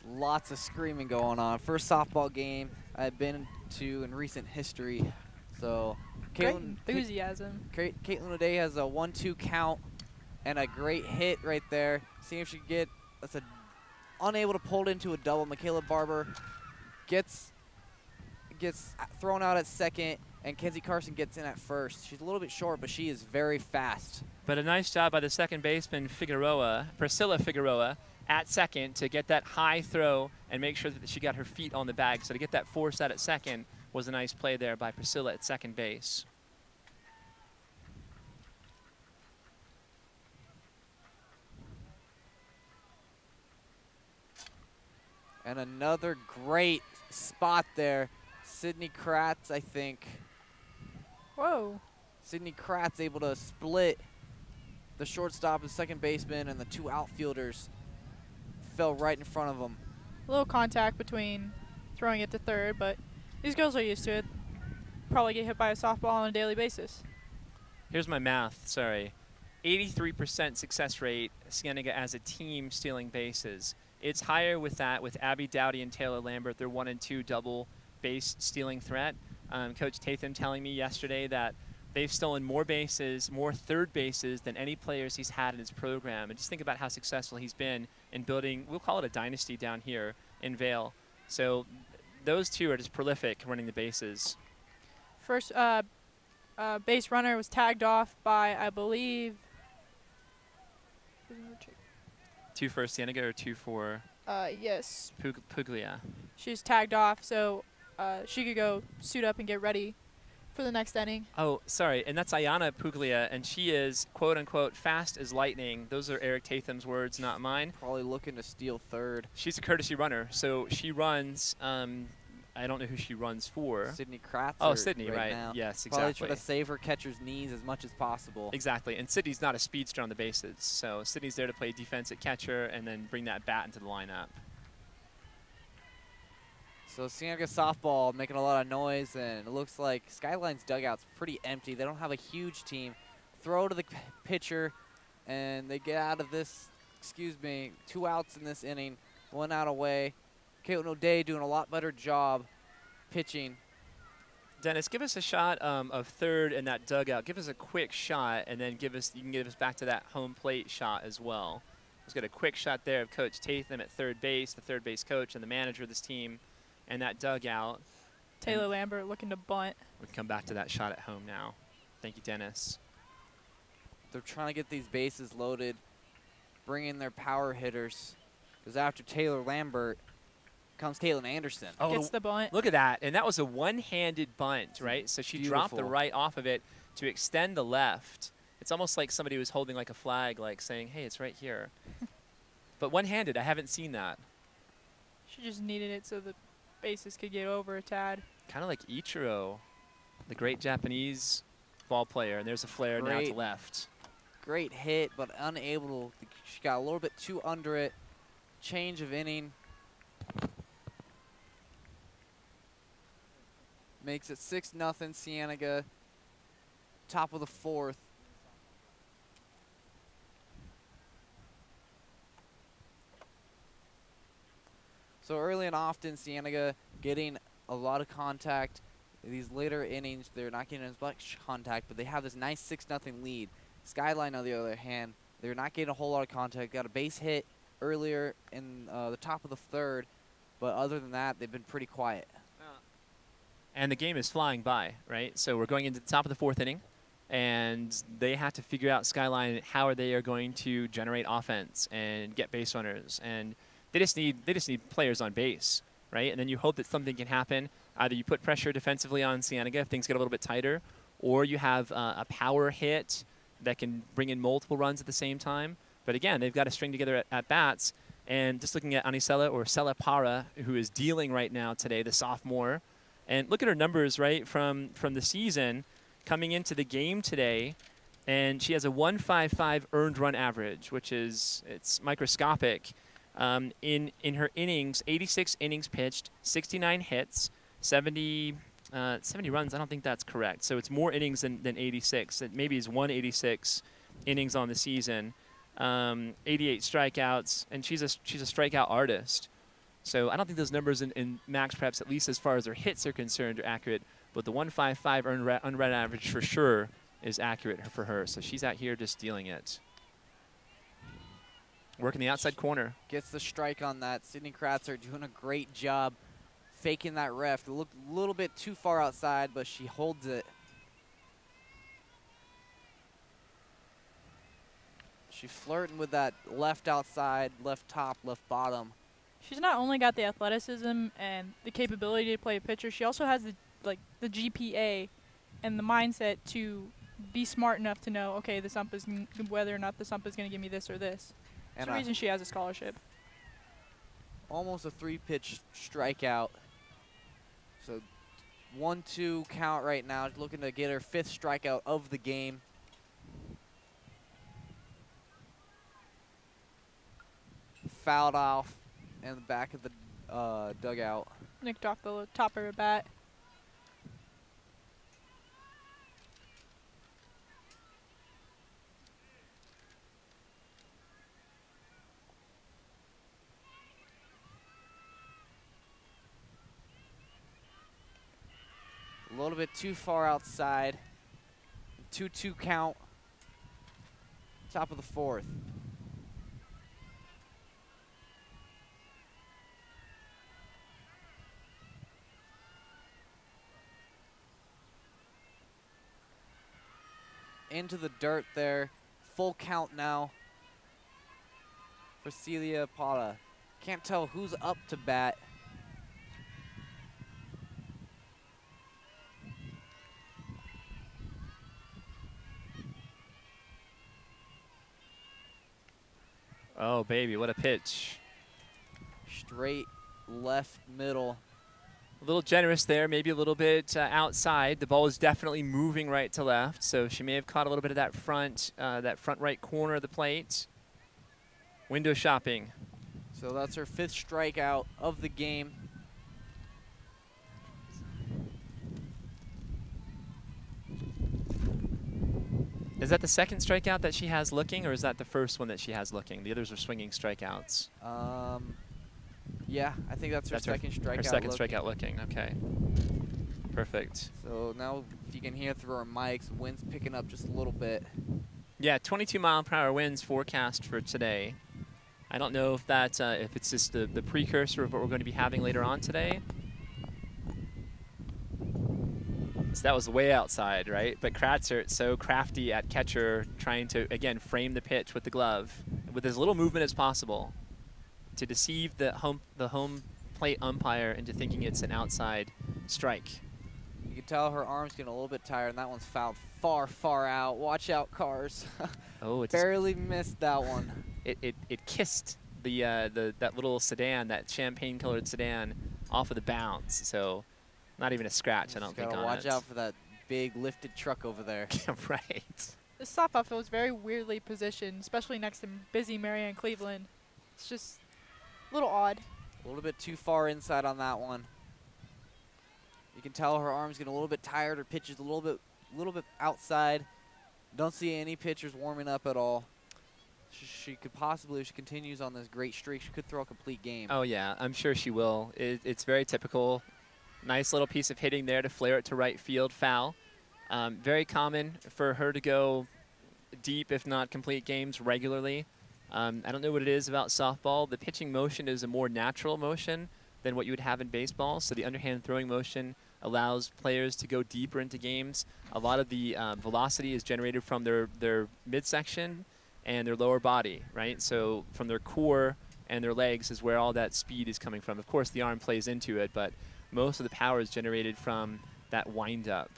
Lots of screaming going on. First softball game I've been to in recent history. So Great Caitlin enthusiasm. O'Day has a 1-2 count and a great hit right there. Seeing if she can get, unable to pull it into a double. Michaela Barber gets thrown out at second, and Kenzie Carson gets in at first. She's a little bit short, but she is very fast. But a nice job by the second baseman, Priscilla Figueroa, at second to get that high throw and make sure that she got her feet on the bag. So to get that force out at second was a nice play there by Priscilla at second base. And another great spot there. Sydney Kratz, I think. Whoa. Sydney Kratz able to split the shortstop and second baseman, and the two outfielders fell right in front of them. A little contact between throwing it to third, but these girls are used to it. Probably get hit by a softball on a daily basis. Here's my math, sorry. 83% success rate, Cienega as a team stealing bases. It's higher with that with Abby Dowdy and Taylor Lambert. They're 1 and 2 double base stealing threat. Coach Tatham telling me yesterday that they've stolen more bases, more third bases than any players he's had in his program. And just think about how successful he's been in building, we'll call it a dynasty down here in Vail. So those two are just prolific running the bases. First base runner was tagged off by, I believe, 2 for Cienega or 2 for yes. Puglia? She's tagged off, so she could go suit up and get ready for the next inning. Oh, sorry, and that's Ayana Puglia, and she is, quote-unquote, fast as lightning. Those are Eric Tatham's words, not mine. Probably looking to steal third. She's a courtesy runner, so she runs, I don't know who she runs for. Sydney Kratz. Oh, Sydney, right. Now. Yes, Probably exactly. try to save her catcher's knees as much as possible. Exactly, and Sydney's not a speedster on the bases, so Sydney's there to play defense at catcher and then bring that bat into the lineup. So Cienega softball making a lot of noise, and it looks like Skyline's dugout's pretty empty. They don't have a huge team. Throw to the pitcher, and they get out of this, 2 outs in this inning, 1 out away. Caitlin O'Day doing a lot better job pitching. Dennis, give us a shot of third in that dugout. Give us a quick shot, and then you can give us back to that home plate shot as well. Let's get a quick shot there of Coach Tatham at third base, the third base coach and the manager of this team, and that dugout. Taylor Lambert looking to bunt. We can come back to that shot at home now. Thank you, Dennis. They're trying to get these bases loaded, bring in their power hitters, because after Taylor Lambert comes Caitlin Anderson. Oh, Gets the bunt. Look at that. And that was a one-handed bunt, right? So she dropped the right off of it to extend the left. It's almost like somebody was holding like a flag, like saying, hey, it's right here. But one-handed, I haven't seen that. She just needed it so the bases could get over a tad. Kind of like Ichiro, the great Japanese ball player. And there's a flare now to left. Great hit, but unable to. She got a little bit too under it. Change of inning. Makes it 6-0 Cienega. Top of the 4th. So early and often, Cienega getting a lot of contact. These later innings, they're not getting as much contact, but they have this nice 6-0 lead. Skyline, on the other hand, they're not getting a whole lot of contact. Got a base hit earlier in the top of the 3rd, but other than that, they've been pretty quiet. And the game is flying by, right? So we're going into the top of the 4th inning, and they have to figure out Skyline how they are going to generate offense and get base runners. And they just need players on base, right? And then you hope that something can happen. Either you put pressure defensively on Cienega if things get a little bit tighter, or you have a power hit that can bring in multiple runs at the same time. But again, they've got to string together at bats. And just looking at Anisela or Sela Para, who is dealing right now today, the sophomore. And look at her numbers, right, from the season coming into the game today. And she has a 1.55 earned run average, which is it's microscopic. In her innings, 86 innings pitched, 69 hits, 72 70 runs, I don't think that's correct. So it's more innings than 86. It maybe is 186 innings on the season, 88 strikeouts, and she's a strikeout artist. So I don't think those numbers in max preps, at least as far as her hits are concerned, are accurate. But the 155 unread average for sure is accurate for her. So she's out here just stealing it. Working the outside corner. Gets the strike on that. Sydney Kratzer doing a great job faking that ref. It looked a little bit too far outside, but she holds it. She's flirting with that left outside, left top, left bottom. She's not only got the athleticism and the capability to play a pitcher, she also has the GPA and the mindset to be smart enough to know, okay, this ump is whether or not this ump is going to give me this or this. That's the reason she has a scholarship. Almost a 3-pitch strikeout. So 1-2 count right now. Looking to get her 5th strikeout of the game. Fouled off in the back of the dugout. Nicked off the top of her bat. A little bit too far outside. 2-2 count. Top of the 4th. Into the dirt there. Full count now for Celia Pata. Can't tell who's up to bat. Oh, baby, what a pitch. Straight left middle. A little generous there, maybe a little bit outside. The ball is definitely moving right to left, so she may have caught a little bit of that front right corner of the plate. Window shopping. So that's her 5th strikeout of the game. Is that the second strikeout that she has looking, or is that the first one that she has looking? The others are swinging strikeouts. Yeah, I think that's her second strikeout. Her second strikeout looking. Okay. Perfect. So now, if you can hear through our mics, wind's picking up just a little bit. Yeah, 22-mile-per-hour winds forecast for today. I don't know if that if it's just the precursor of what we're going to be having later on today. So that was way outside, right? But Kratzer, so crafty at catcher, trying to, again, frame the pitch with the glove with as little movement as possible to deceive the home plate umpire into thinking it's an outside strike. You can tell her arm's getting a little bit tired, and that one's fouled far, far out. Watch out, cars. Oh, it barely missed that one. It kissed that little sedan, that champagne-colored sedan, off of the bounds. So not even a scratch, I don't think, on it. Watch out for that big lifted truck over there. Right. This softball field is very weirdly positioned, especially next to busy Marianne Cleveland. It's just a little odd. A little bit too far inside on that one. You can tell her arm's getting a little bit tired. Her pitch is a little bit outside. Don't see any pitchers warming up at all. She could possibly, if she continues on this great streak, she could throw a complete game. Oh, yeah, I'm sure she will. It's very typical. Nice little piece of hitting there to flare it to right field, foul. Very common for her to go deep, if not complete games regularly. I don't know what it is about softball. The pitching motion is a more natural motion than what you would have in baseball. So the underhand throwing motion allows players to go deeper into games. A lot of the velocity is generated from their midsection and their lower body, right? So from their core and their legs is where all that speed is coming from. Of course, the arm plays into it, but most of the power is generated from that wind-up,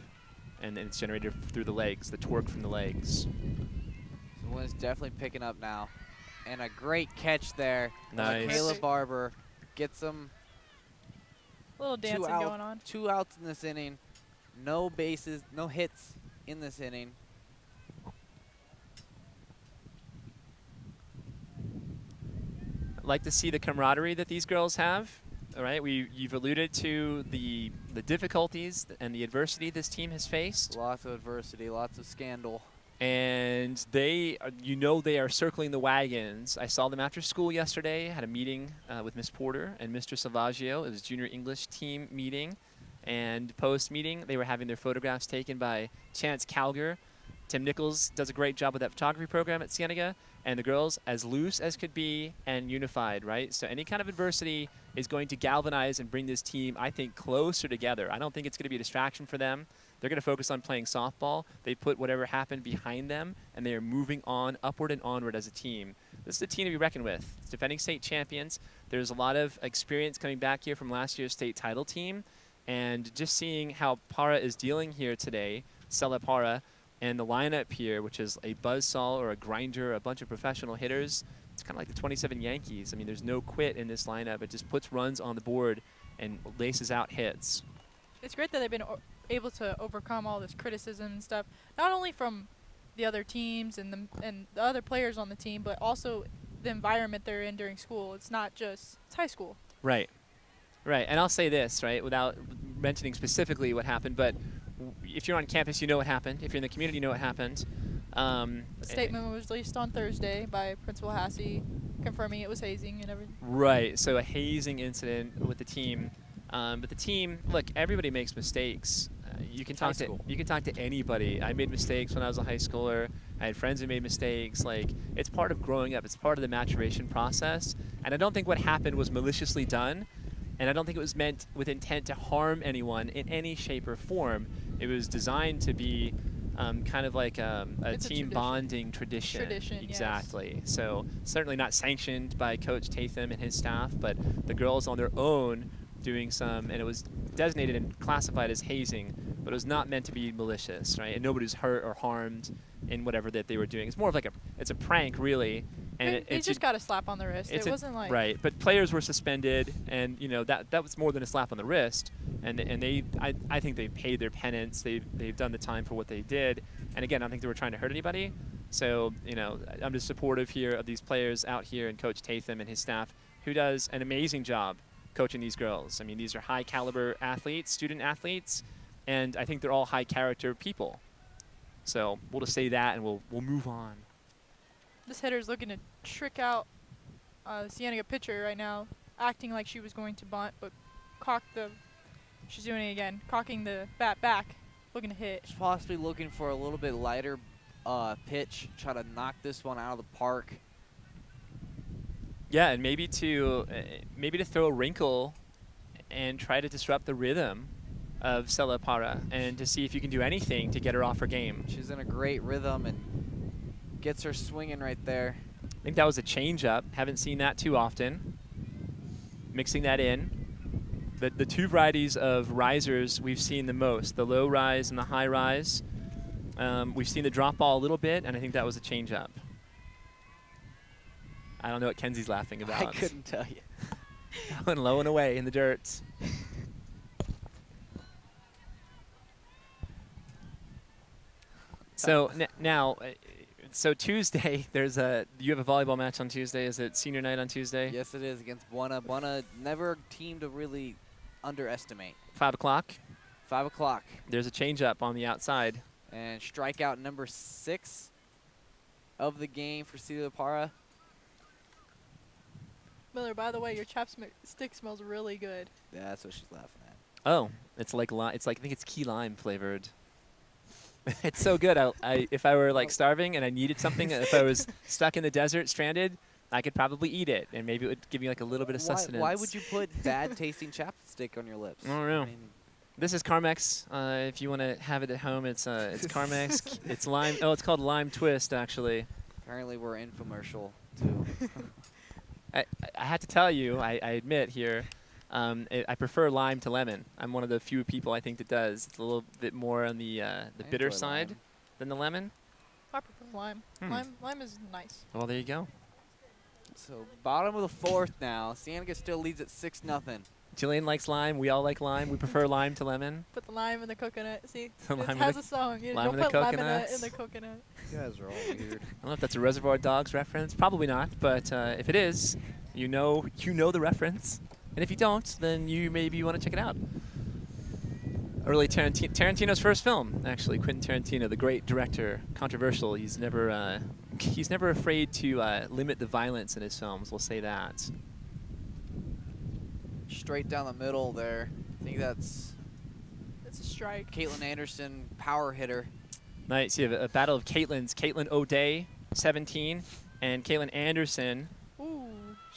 and then it's generated through the legs, the torque from the legs. The wind's definitely picking up now. And a great catch there. Nice. Kayla Barber gets them. A little dancing going on. 2 outs in this inning. No bases, no hits in this inning. I'd like to see the camaraderie that these girls have. right? You've alluded to the difficulties and the adversity this team has faced. Lots of adversity, lots of scandal. And they are circling the wagons. I saw them after school yesterday, had a meeting with Miss Porter and Mr. Salvaggio. It was a junior English team meeting. And post-meeting, they were having their photographs taken by Chance Calger. Tim Nichols does a great job with that photography program at Cienega. And the girls, as loose as could be and unified, right? So any kind of adversity is going to galvanize and bring this team, I think, closer together. I don't think it's going to be a distraction for them. They're going to focus on playing softball. They put whatever happened behind them, and they are moving on, upward and onward as a team. This is a team to be reckoned with. It's defending state champions. There's a lot of experience coming back here from last year's state title team. And just seeing how Para is dealing here today, Stella Para, and the lineup here, which is a buzzsaw or a grinder, a bunch of professional hitters, it's kind of like the 27 Yankees. I mean, there's no quit in this lineup. It just puts runs on the board and laces out hits. It's great that they've been able to overcome all this criticism and stuff, not only from the other teams and the other players on the team, but also the environment they're in during school. It's not just, it's high school. Right. Right. And I'll say this, right, without mentioning specifically what happened, but if you're on campus, you know what happened. If you're in the community, you know what happened. A statement was released on Thursday by Principal Hassey confirming it was hazing and everything. Right. So a hazing incident with the team. But the team, look, everybody makes mistakes. You can talk to anybody. I made mistakes when I was a high schooler. I had friends who made mistakes. Like, it's part of growing up. It's part of the maturation process. And I don't think what happened was maliciously done. And I don't think it was meant with intent to harm anyone in any shape or form. It was designed to be kind of like a team bonding tradition. Exactly. Yes. So certainly not sanctioned by Coach Tatham and his staff, but the girls on their own doing some, and it was designated and classified as hazing, but it was not meant to be malicious, right? And nobody was hurt or harmed in whatever that they were doing. It's more of like it's a prank, really. And they just got a slap on the wrist. It wasn't like right. But players were suspended, and you know that was more than a slap on the wrist. And I think they've paid their penance. They've done the time for what they did. And again, I don't think they were trying to hurt anybody. So you know, I'm just supportive here of these players out here and Coach Tatham and his staff, who does an amazing job coaching these girls. I mean, these are high caliber athletes, student athletes, and I think they're all high character people. So we'll just say that, and we'll move on. This hitter's looking to trick out the Cienega pitcher right now, acting like she was going to bunt, but she's doing it again, cocking the bat back, looking to hit. She's possibly looking for a little bit lighter pitch, try to knock this one out of the park. Yeah, and maybe to throw a wrinkle and try to disrupt the rhythm of Stella Para and to see if you can do anything to get her off her game. She's in a great rhythm and gets her swinging right there. I think that was a changeup. Haven't seen that too often. Mixing that in. The two varieties of risers we've seen the most, the low rise and the high rise. We've seen the drop ball a little bit, and I think that was a changeup. I don't know what Kenzie's laughing about. I couldn't tell you. That went low and away in the dirt. So now, so Tuesday, you have a volleyball match on Tuesday. Is it senior night on Tuesday? Yes, it is, against Buena. Buena, never a team to really underestimate. 5 o'clock? 5 o'clock. There's a changeup on the outside. And strikeout number 6 of the game for Stella Para. Miller, by the way, your chapstick smells really good. Yeah, that's what she's laughing at. Oh, it's like I think it's key lime flavored. It's so good. If I were like starving and I needed something, if I was stuck in the desert, stranded, I could probably eat it, and maybe it would give me like a little bit of sustenance. Why would you put bad tasting chapstick on your lips? I don't know. This is Carmex. If you want to have it at home, it's Carmex. It's lime. Oh, it's called Lime Twist, actually. Apparently, we're infomercial too. I have to tell you, I admit here, I prefer lime to lemon. I'm one of the few people I think that does. It's a little bit more on the bitter side than the lemon. I prefer lime. Lime is nice. Well, there you go. So bottom of the 4th now. Cienega still leads at 6-0. Jillian likes lime. We all like lime. We prefer lime to lemon. Put the lime in the coconut. See, it has a song. You don't put lemon in the coconut. You guys are all weird. I don't know if that's a Reservoir Dogs reference. Probably not. But if it is, you know the reference. And if you don't, then you maybe want to check it out. Early Tarantino's first film, actually. Quentin Tarantino, the great director, controversial. He's never afraid to limit the violence in his films. We'll say that. Straight down the middle there. I think that's a strike. Caitlin Anderson, power hitter. Nice. You have a battle of Caitlins. Caitlin O'Day, 17, and Caitlin Anderson. Ooh,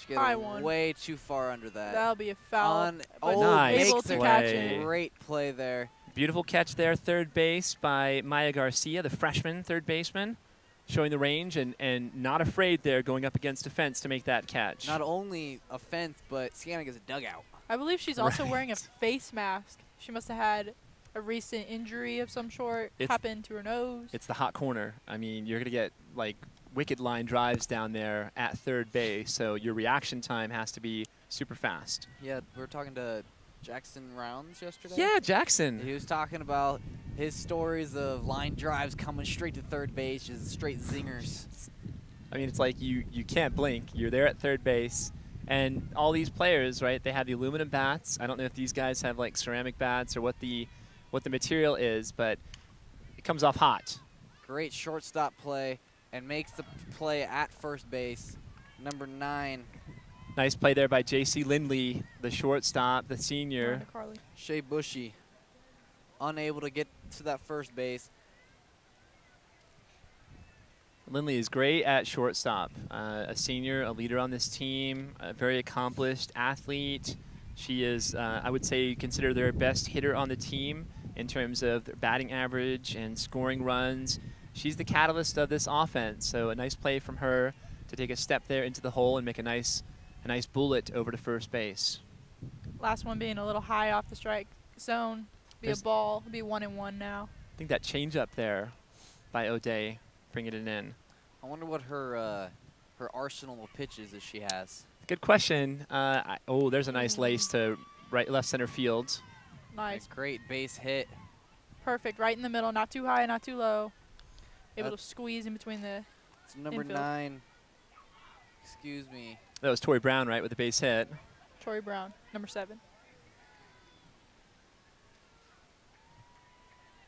She high got one. way too far under that. That'll be a foul. But Nice able to catch it. Great play there. Beautiful catch there, third base by Maya Garcia, the freshman third baseman, showing the range and not afraid there going up against a fence to make that catch. Not only a fence, but Cienega's a dugout. I believe she's also wearing a face mask. She must have had a recent injury of some sort happen to her nose. It's the hot corner. I mean, you're going to get like wicked line drives down there at third base, so your reaction time has to be super fast. Yeah, we were talking to Jackson Rounds yesterday. Yeah, Jackson. He was talking about his stories of line drives coming straight to third base, just straight zingers. I mean, it's like you can't blink. You're there at third base. And all these players, right, they have the aluminum bats. I don't know if these guys have like ceramic bats or what the material is, but it comes off hot. Great shortstop play and makes the play at first base. Number 9. Nice play there by J.C. Lindley, the shortstop, the senior. Shea Bushy, unable to get to that first base. Lindley is great at shortstop. A senior, a leader on this team, a very accomplished athlete. She is, I would say, considered their best hitter on the team in terms of their batting average and scoring runs. She's the catalyst of this offense, so a nice play from her to take a step there into the hole and make a nice bullet over to first base. Last one being a little high off the strike zone. Be a ball. Be 1-1 now. I think that changeup there by O'Day, bringing it in. I wonder what her arsenal of pitches that she has. Good question. There's a nice lace to left center field. Nice. A great base hit. Perfect. Right in the middle. Not too high, not too low. Able to squeeze in between the It's number infield. 9. Excuse me. That was Tori Brown, right, with the base hit. Tori Brown, number 7.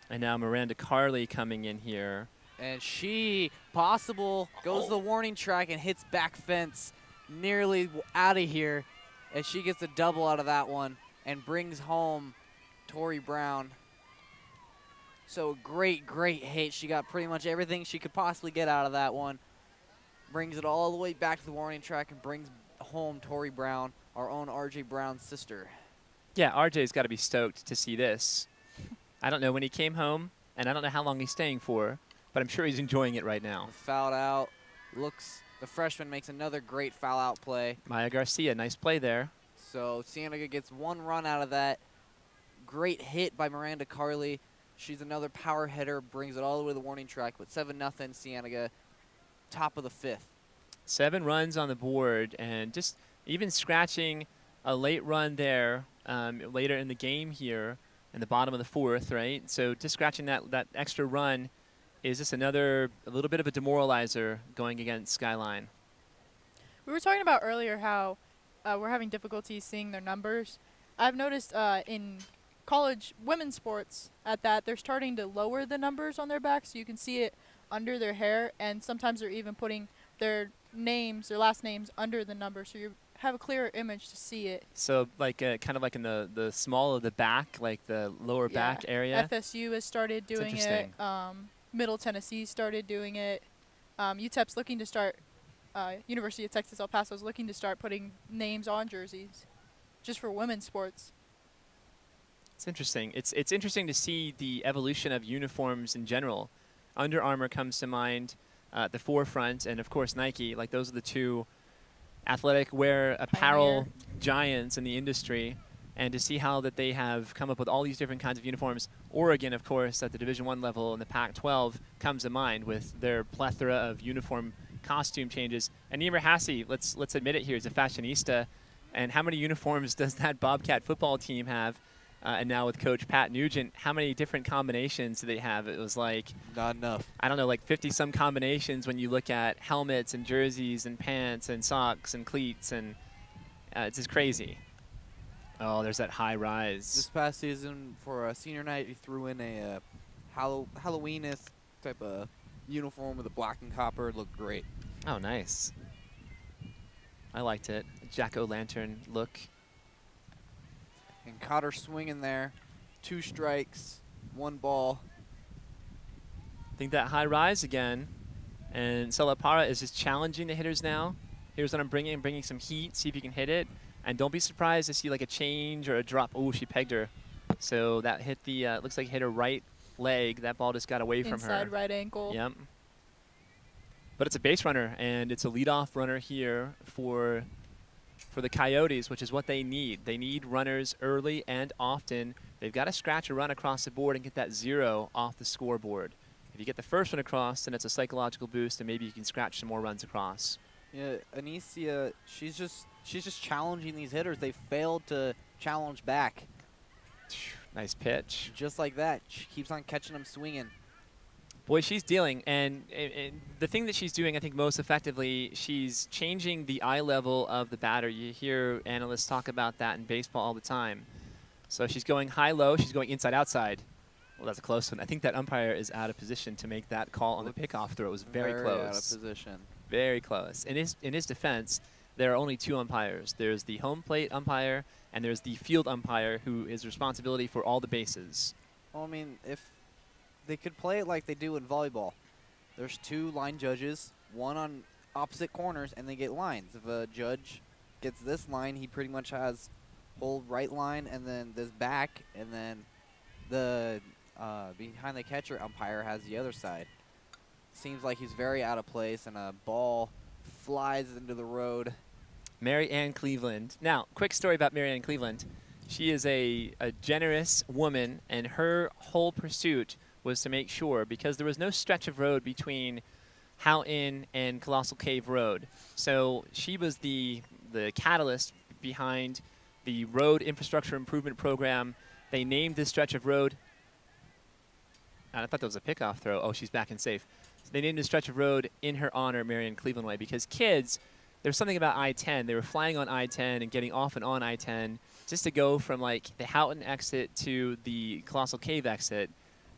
And now Miranda Carley coming in here. And she, goes to the warning track and hits back fence, nearly out of here. And she gets a double out of that one and brings home Tori Brown. So great hit. She got pretty much everything she could possibly get out of that one. Brings it all the way back to the warning track and brings home Tori Brown, our own RJ Brown's sister. Yeah, RJ's got to be stoked to see this. I don't know when he came home, and I don't know how long he's staying for, but I'm sure he's enjoying it right now. Fouled out. The freshman makes another great foul out play. Maya Garcia, nice play there. So Cienega gets 1 run out of that. Great hit by Miranda Carley. She's another power hitter, brings it all the way to the warning track, but 7-0 Cienega, top of the 5th. 7 runs on the board, and just even scratching a late run there later in the game here in the bottom of the 4th, right? So just scratching that extra run is just a little bit of a demoralizer going against Skyline. We were talking about earlier how we're having difficulty seeing their numbers. I've noticed in college women's sports they're starting to lower the numbers on their backs so you can see it under their hair, and sometimes they're even putting their last names under the number so you have a clearer image to see it. So like kind of like in the small of the back, like the lower back area? FSU has started doing it. Middle Tennessee started doing it. UTEP's looking to start, University of Texas El Paso is looking to start putting names on jerseys just for women's sports. It's interesting. It's interesting to see the evolution of uniforms in general. Under Armour comes to mind at the forefront, and of course Nike. Like those are the two athletic wear apparel giants in the industry. And to see how that they have come up with all these different kinds of uniforms. Oregon, of course, at the Division I level in the Pac-12 comes to mind with their plethora of uniform costume changes. And Emer Hassey, let's admit it here, is a fashionista. And how many uniforms does that Bobcat football team have? And now with Coach Pat Nugent, how many different combinations do they have? It was like... Not enough. I don't know, like 50-some combinations when you look at helmets and jerseys and pants and socks and cleats. And it's just crazy. Oh, there's that high This rise. past season for a senior night, he threw in a Halloween-esque type of uniform with a black and copper. It looked great. Oh, nice. I liked it. Jack-o'-lantern look. And Cotter swinging there. 2 strikes, 1 ball. I think that high rise again. And Salapara is just challenging the hitters now. Here's what I'm bringing some heat, see if you can hit it. And don't be surprised to see like a change or a drop. Oh, she pegged her. So that hit the, looks like hit her right leg. That ball just got away from her. Inside right ankle. Yep. But it's a base runner, and it's a leadoff runner here for the Coyotes, which is what they need. They need runners early and often. They've got to scratch a run across the board and get that 0 off the scoreboard. If you get the first one across, then it's a psychological boost, and maybe you can scratch some more runs across. Yeah, Anicia, she's just challenging these hitters. They failed to challenge back. Nice pitch. Just like that. She keeps on catching them swinging. Boy, she's dealing, and the thing that she's doing, I think, most effectively, she's changing the eye level of the batter. You hear analysts talk about that in baseball all the time. So she's going high-low. She's going inside-outside. Well, that's a close one. I think that umpire is out of position to make that call on the pickoff throw. It was very close. Out of position. Very close. In his defense, there are only 2 umpires. There's the home plate umpire, and there's the field umpire, who is responsibility for all the bases. Well, I mean, if they could play it like they do in volleyball. There's 2 line judges, 1 on opposite corners, and they get lines. If a judge gets this line, he pretty much has whole right line and then this back, and then the behind the catcher umpire has the other side. Seems like he's very out of place, and a ball flies into the road. Mary Ann Cleveland. Now, quick story about Mary Ann Cleveland. She is a generous woman, and her whole pursuit was to make sure, because there was no stretch of road between Houghton and Colossal Cave Road. So she was the catalyst behind the road infrastructure improvement program. They named this stretch of road. I thought that was a pickoff throw. Oh, she's back and safe. So they named this stretch of road in her honor, Marion Cleveland Way, because kids, there's something about I-10. They were flying on I-10 and getting off and on I-10 just to go from like the Houghton exit to the Colossal Cave exit.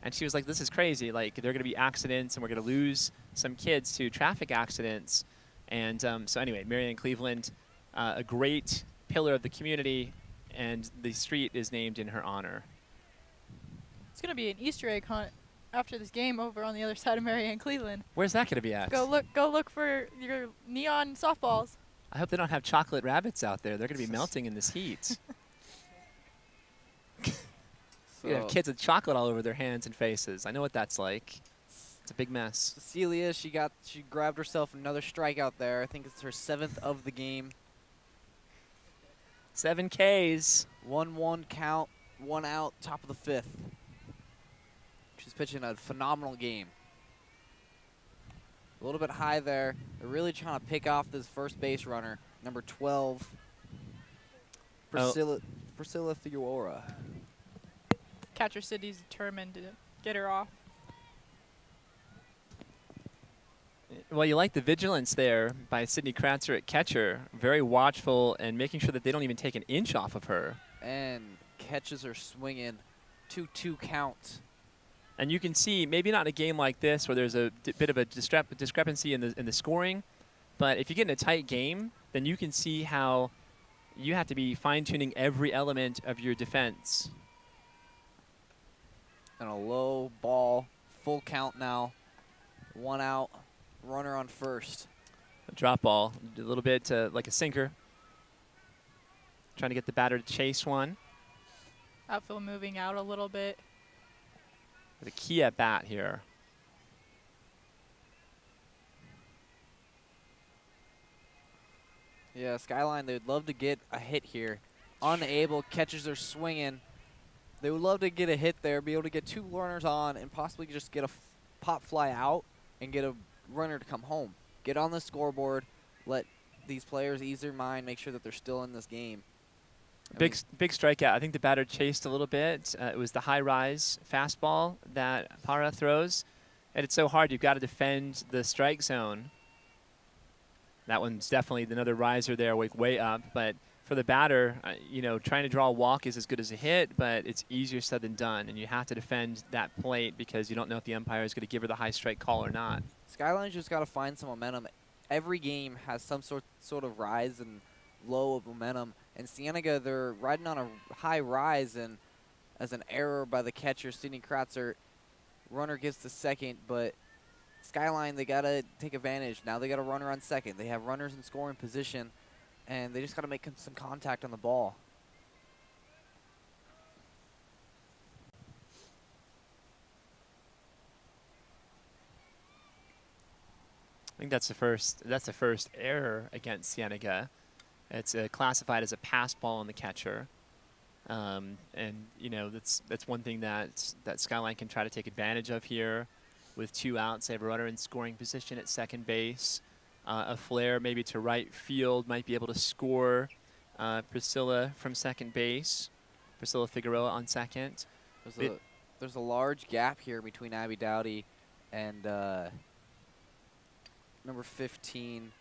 And she was like, this is crazy. Like, there are going to be accidents, and we're going to lose some kids to traffic accidents. And so anyway, Marion Cleveland, a great pillar of the community, and the street is named in her honor. It's going to be an Easter egg hunt after this game over on the other side of Mary Ann Cleveland. Where's that going to be at? Go look for your neon softballs. I hope they don't have chocolate rabbits out there. They're going to be melting in this heat. You have kids with chocolate all over their hands and faces. I know what that's like. It's a big mess. Cecilia, she grabbed herself another strikeout there. I think it's her 7th of the game. 7 Ks. 1-1 count, 1 out, top of the 5th. She's pitching a phenomenal game. A little bit high there. They're really trying to pick off this first base runner, number 12, Priscilla Theora. Catcher City's determined to get her off. Well, you like the vigilance there by Sydney Kratzer at catcher. Very watchful and making sure that they don't even take an inch off of her. And catches her swinging. 2-2 count. And you can see, maybe not in a game like this where there's a bit of a discrepancy in the scoring, but if you get in a tight game, then you can see how you have to be fine-tuning every element of your defense. And a low ball, full count now. 1 out, runner on first. A drop ball, a little bit like a sinker. Trying to get the batter to chase one. Outfield moving out a little bit. With a key at bat here. Yeah, Skyline, they'd love to get a hit here. Unable, catches are swinging. They would love to get a hit there, be able to get 2 runners on, and possibly just get a pop fly out and get a runner to come home. Get on the scoreboard, let these players ease their mind, make sure that they're still in this game. Big strikeout. I think the batter chased a little bit. It was the high-rise fastball that Para throws. And it's so hard. You've got to defend the strike zone. That one's definitely another riser there, way up. But for the batter, trying to draw a walk is as good as a hit, but it's easier said than done, and you have to defend that plate because you don't know if the umpire is going to give her the high strike call or not. Skyline's just got to find some momentum. Every game has some sort of rise and low of momentum, and Cienega, they're riding on a high rise, and as an error by the catcher, Sidney Kratzer, runner gets to second, but Skyline, they got to take advantage. Now they got a runner on second. They have runners in scoring position, and they just got to make some contact on the ball. I think that's the first error against Cienega. It's classified as a pass ball on the catcher. And that's one thing that Skyline can try to take advantage of here. With 2 outs, they have a runner in scoring position at second base. A flare maybe to right field might be able to score Priscilla from second base. Priscilla Figueroa on second. There's a large gap here between Abby Dowdy and number 15.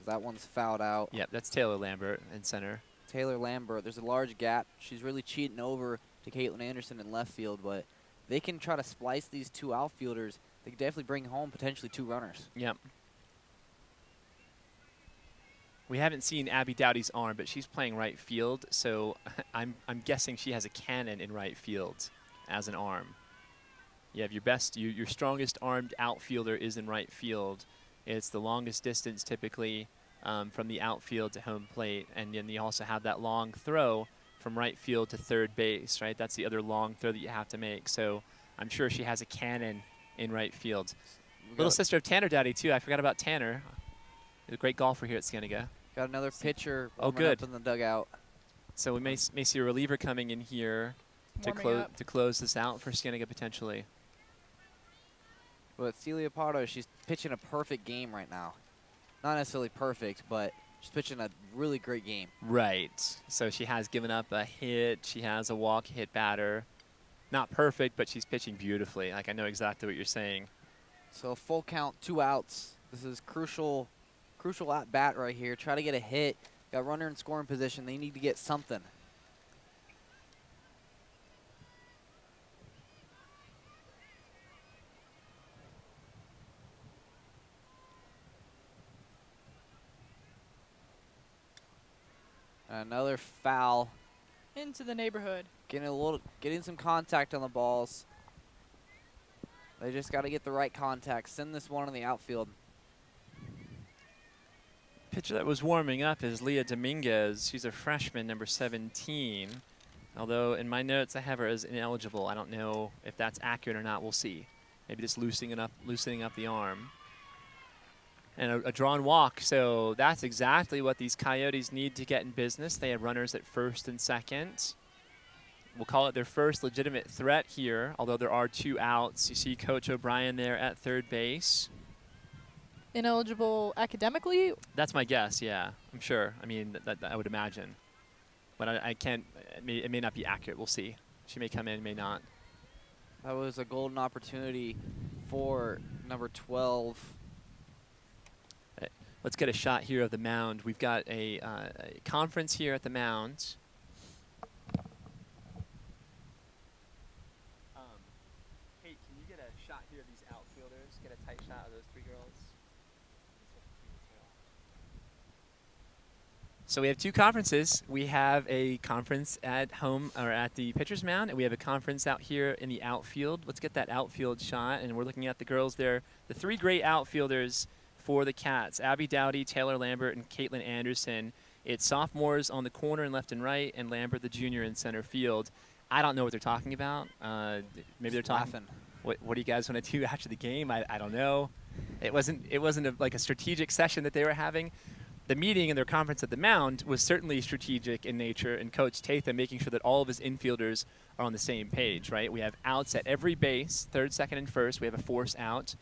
That one's fouled out. Yep, that's Taylor Lambert in center. Taylor Lambert. There's a large gap. She's really cheating over to Caitlin Anderson in left field, but they can try to splice these 2 outfielders. They can definitely bring home potentially 2 runners. Yep. We haven't seen Abby Dowdy's arm, but she's playing right field, so I'm guessing she has a cannon in right field as an arm. You have your strongest armed outfielder is in right field. It's the longest distance typically from the outfield to home plate, and then you also have that long throw from right field to third base, right? That's the other long throw that you have to make. So I'm sure she has a cannon in right field. Little sister of Tanner Dowdy too. I forgot about Tanner. He's a great golfer here at Cienega. Got another pitcher good. up in the dugout. So we may see a reliever coming in here to close this out for Cienega potentially. But Celia Pardo, she's pitching a perfect game right now. Not necessarily perfect, but she's pitching a really great game. Right. So she has given up a hit. She has a walk hit batter. Not perfect, but she's pitching beautifully. Like, I know exactly what you're saying. So full count, 2 outs. This is crucial at bat right here. Try to get a hit. Got runner in scoring position. They need to get something. Another foul. Into the neighborhood. Getting some contact on the balls. They just got to get the right contact. Send this one in the outfield. Pitcher that was warming up is Leah Dominguez. She's a freshman, number 17. Although in my notes I have her as ineligible. I don't know if that's accurate or not. We'll see. Maybe just loosening up the arm. And a drawn walk. So that's exactly what these Coyotes need to get in business. They have runners at first and second. We'll call it their first legitimate threat here, although there are 2 outs. You see Coach O'Brien there at third base. Ineligible academically? That's my guess, yeah. I'm sure. I mean, that I would imagine. But I can't, it may not be accurate. We'll see. She may come in, may not. That was a golden opportunity for number 12. Let's get a shot here of the mound. We've got a conference here at the mound. Kate, can you get a shot here of these outfielders? Get a tight shot of those 3 girls. So we have 2 conferences. We have a conference at home or at the pitcher's mound, and we have a conference out here in the outfield. Let's get that outfield shot, and we're looking at the girls there. The 3 great outfielders for the Cats: Abby Dowdy, Taylor Lambert, and Caitlin Anderson. It's sophomores on the corner and left and right, and Lambert, the junior, in center field. I don't know what they're talking about. Maybe they're talking. What do you guys want to do after the game? I don't know. It wasn't like a strategic session that they were having. The meeting and their conference at the mound was certainly strategic in nature, and Coach Tatham making sure that all of his infielders are on the same page. Right? We have outs at every base, third, second, and first. We have a force out,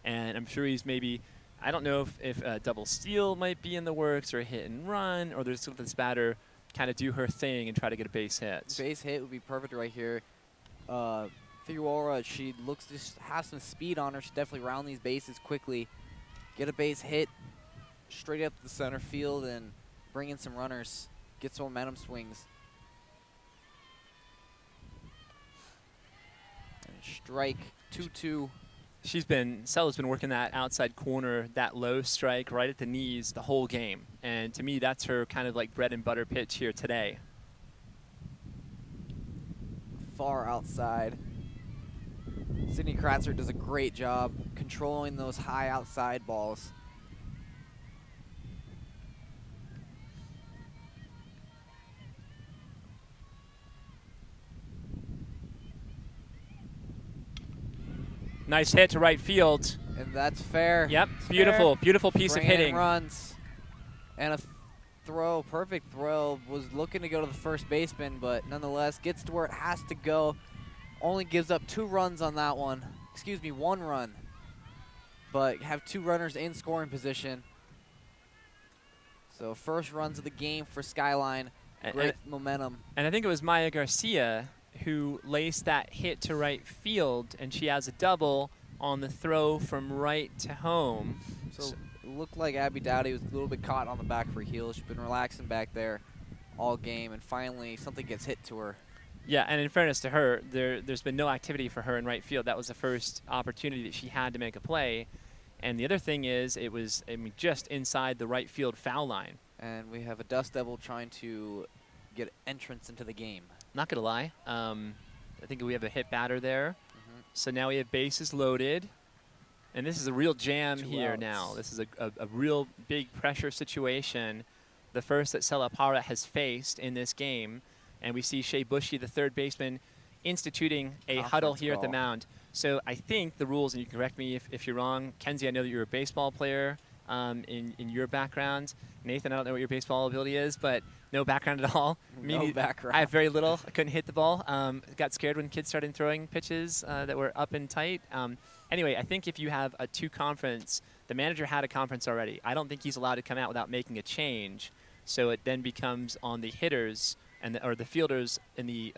and I'm sure he's maybe. I don't know if a double steal might be in the works or a hit and run, or there's this batter kind of do her thing and try to get a base hit. Base hit would be perfect right here. Figueroa, she looks to have some speed on her. She definitely round these bases quickly. Get a base hit straight up the center field and bring in some runners. gets some momentum swings. And strike 2-2. Sella's been working that outside corner, that low strike right at the knees the whole game. And to me, that's her kind of like bread and butter pitch here today. Far outside. Sydney Kratzer does a great job controlling those high outside balls. Nice hit to right field. And that's fair. Yep, It's beautiful, fair. beautiful piece of Brandon hitting. runs. And a throw, perfect throw. Was looking to go to the first baseman, but nonetheless gets to where it has to go. Only gives up 2 runs on that one. Excuse me, 1 run. But have 2 runners in scoring position. So first runs of the game for Skyline. Great momentum. And I think it was Maya Garcia who laced that hit to right field, and she has a double on the throw from right to home. So it looked like Abby Dowdy was a little bit caught on the back of her heels. She's been relaxing back there all game, and finally something gets hit to her. Yeah, and in fairness to her, there's been no activity for her in right field. That was the first opportunity that she had to make a play. And the other thing is, it was just inside the right field foul line. And we have a Dust Devil trying to get entrance into the game. Not going to lie. I think we have a hit batter there. So now we have bases loaded. And this is a real jam 2 here outs. now. This is a real big pressure situation. The first that Sella Para has faced in this game. And we see Shea Bushy, the third baseman, instituting a huddle here at the call. mound. So I think the rules, and you can correct me if you're wrong. Kenzie, I know that you're a baseball player in your background. Nathan, I don't know what your baseball ability is, but no background at all. No background. I have very little. I couldn't hit the ball. Got scared when kids started throwing pitches that were up and tight. Anyway, I think if you have a 2 conference, the manager had a conference already. I don't think he's allowed to come out without making a change. So it then becomes on the hitters or the fielders in the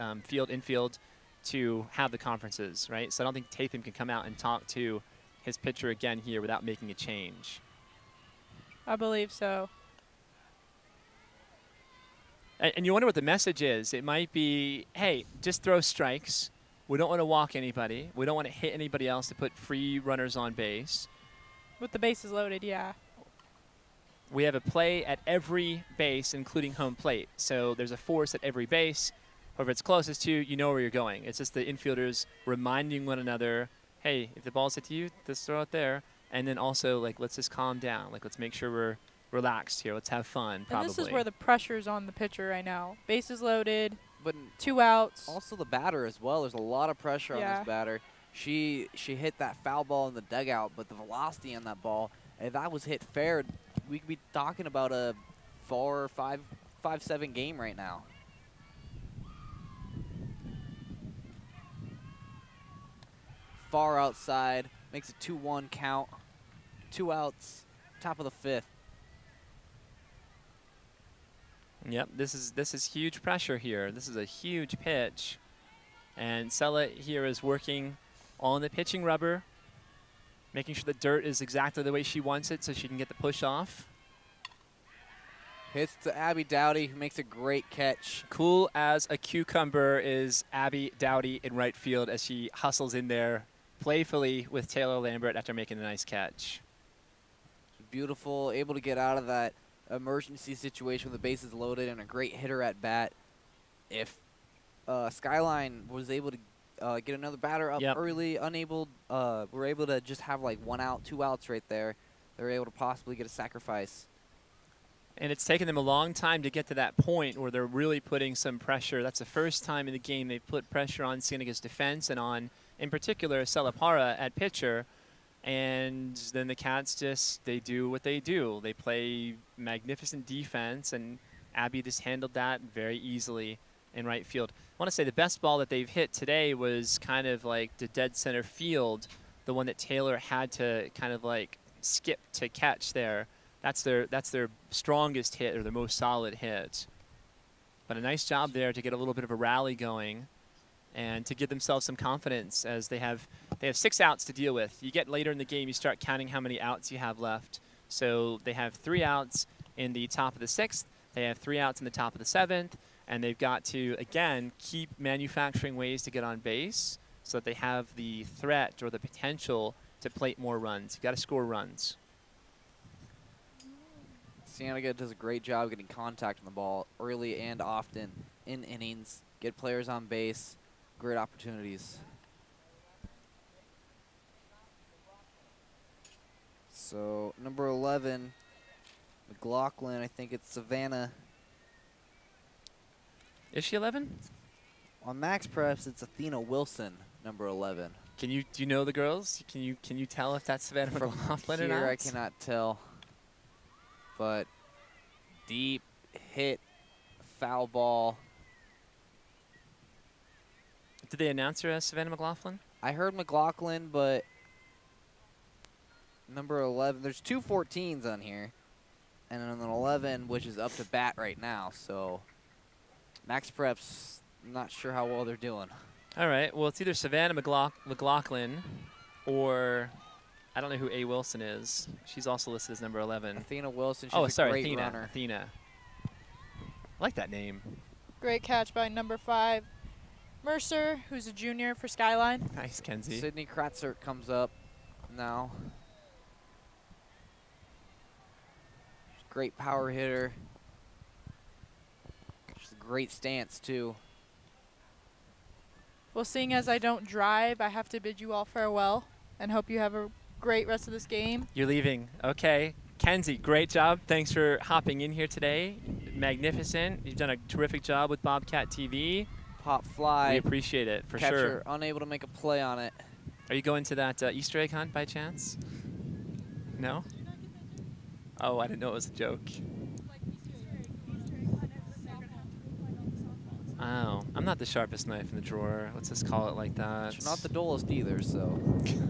infield to have the conferences, right? So I don't think Tatham can come out and talk to his pitcher again here without making a change. I believe so. And you wonder what the message is. It might be, hey, just throw strikes. We don't want to walk anybody. We don't want to hit anybody else to put free runners on base. With the bases loaded, yeah. We have a play at every base, including home plate. So there's a force at every base. Whoever it's closest to, you know where you're going. It's just the infielders reminding one another, hey, if the ball's hit to you, just throw it there. And then also, like, let's just calm down. Like, let's make sure we're relaxed here. Let's have fun, probably. And this is where the pressure's on the pitcher right now. Bases loaded, But 2 outs. also the batter as well. There's a lot of pressure on Yeah. this batter. She hit that foul ball in the dugout, but the velocity on that ball, if that was hit fair, we could be talking about a 5-7 game right now. Far outside, makes a 2-1 count. 2 outs, top of the 5th. Yep, this is huge pressure here. This is a huge pitch. And Sella here is working on the pitching rubber, making sure the dirt is exactly the way she wants it so she can get the push off. Hits to Abby Dowdy, who makes a great catch. Cool as a cucumber is Abby Dowdy in right field as she hustles in there playfully with Taylor Lambert after making a nice catch. Beautiful, able to get out of that emergency situation with the bases loaded, and a great hitter at bat. If Skyline was able to get another batter up early, we're able to just have like 1 out, 2 outs right there. They're able to possibly get a sacrifice. And it's taken them a long time to get to that point where they're really putting some pressure. That's the first time in the game they've put pressure on Cienega's defense and on, in particular, Sella Para at pitcher. And then the Cats they do what they do. They play magnificent defense, and Abby just handled that very easily in right field. I want to say the best ball that they've hit today was kind of like the dead center field, the one that Taylor had to kind of like skip to catch there. That's their strongest hit, or their most solid hit. But a nice job there to get a little bit of a rally going and to give themselves some confidence as they have 6 outs to deal with. You get later in the game, you start counting how many outs you have left. So they have 3 outs in the top of the 6th. They have 3 outs in the top of the 7th, and they've got to, again, keep manufacturing ways to get on base so that they have the threat or the potential to plate more runs. You've got to score runs. Cienega does a great job getting contact on the ball early and often in innings, get players on base, great opportunities. So number 11, McLaughlin, I think it's Savannah. Is she 11? On Max Preps, it's Athena Wilson, number 11. Do you know the girls? Can you tell if that's Savannah From McLaughlin or here, not? I cannot tell. But deep hit, foul ball. Did they announce her as Savannah McLaughlin? I heard McLaughlin, but number 11, there's 2 14s on here. And then an 11, which is up to bat right now. So Max Preps, not sure how well they're doing. All right. Well, it's either Savannah McLaughlin or I don't know who A. Wilson is. She's also listed as number 11. Athena Wilson, she's a great runner. Athena. I like that name. Great catch by number 5, Mercer, who's a junior for Skyline. Nice, Kenzie. Sydney Kratzert comes up now. Great power hitter. She's a great stance, too. Well, seeing as I don't drive, I have to bid you all farewell and hope you have a great rest of this game. You're leaving. Okay. Kenzie, great job. Thanks for hopping in here today. Magnificent. You've done a terrific job with Bobcat TV. Pop fly. We appreciate it, for Catcher sure. unable to make a play on it. Are you going to that Easter egg hunt by chance? No? Oh, I didn't know it was a joke. Oh, I'm not the sharpest knife in the drawer. Let's just call it like that. She's not the duelist either, so.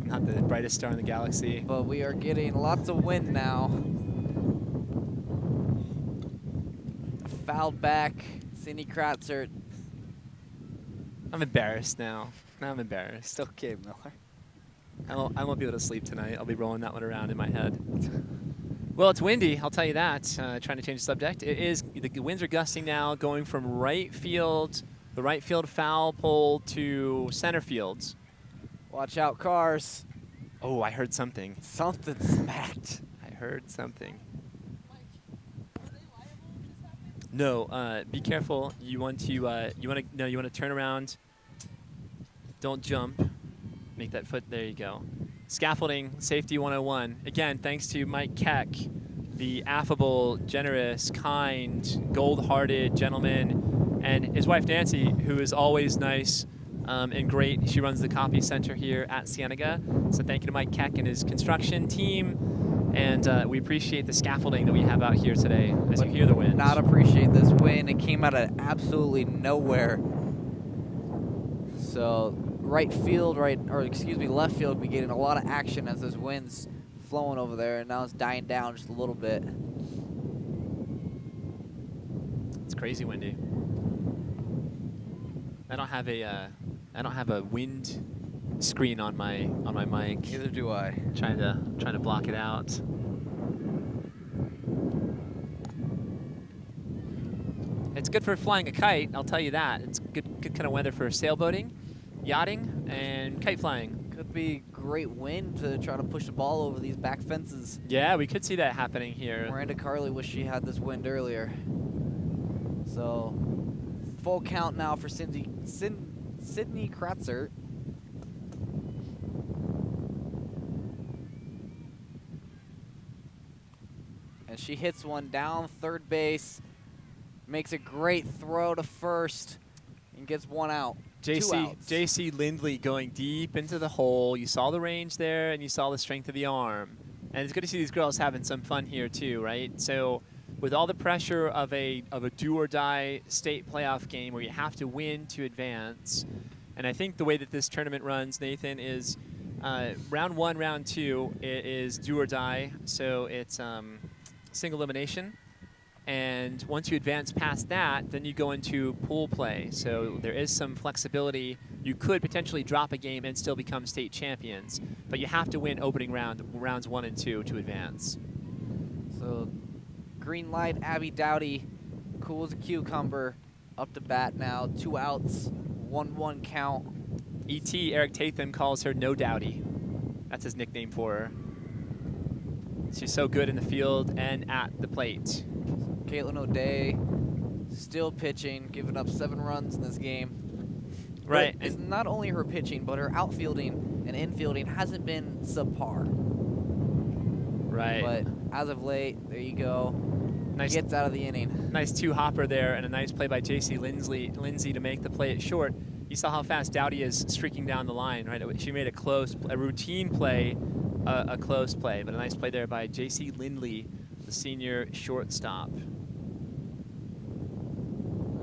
Not the brightest star in the galaxy. But we are getting lots of wind now. Fouled back, Cindy Kratzert. I'm embarrassed now. I'm embarrassed. It's okay, Miller. I won't be able to sleep tonight. I'll be rolling that one around in my head. Well, it's windy, I'll tell you that. Trying to change the subject. It is, the winds are gusting now, going from right field, the right field foul pole to center field. Watch out, cars. Oh, I heard something. Something smacked. I heard something. No, be careful. You want to turn around. Don't jump. Make that foot, there you go. Scaffolding, Safety 101. Again, thanks to Mike Keck, the affable, generous, kind, gold-hearted gentleman, and his wife Nancy, who is always nice and great. She runs the copy center here at Cienega. So thank you to Mike Keck and his construction team. And we appreciate the scaffolding that we have out here today as you hear the wind. Not appreciate this wind. It came out of absolutely nowhere. So left field, we're getting a lot of action as this wind's flowing over there, and now it's dying down just a little bit. It's crazy windy. I don't have a wind screen on my mic. Neither do I. Trying to block it out. It's good for flying a kite, I'll tell you that. It's good kind of weather for sailboating, yachting, and kite flying. Could be great wind to try to push the ball over these back fences. Yeah, we could see that happening here. Miranda Carley wished she had this wind earlier. So, full count now for Sydney Kratzert. And she hits one down third base, makes a great throw to first, and gets one out. JC Lindley going deep into the hole. You saw the range there, and you saw the strength of the arm. And it's good to see these girls having some fun here too, right? So with all the pressure of a do-or-die state playoff game where you have to win to advance, and I think the way that this tournament runs, Nathan, is round 1, round 2, it is do-or-die. So it's single elimination. And once you advance past that, then you go into pool play. So there is some flexibility. You could potentially drop a game and still become state champions, but you have to win opening rounds 1 and 2 to advance. So green light, Abby Dowdy Cool as a cucumber. Up to bat now. 2 outs. 1-1 count. E.T. Eric Tatham calls her No Doubty. That's his nickname for her. She's so good in the field and at the plate. Caitlin O'Day still pitching, giving up 7 runs in this game. Right. But it's not only her pitching, but her outfielding and infielding hasn't been subpar. Right. But as of late, there you go. Nice. Gets out of the inning. Nice 2-hopper there, and a nice play by J.C. Lindsay to make the play at short. You saw how fast Dowdy is streaking down the line, right? She made a routine play, a close play, but a nice play there by J.C. Lindley, the senior shortstop.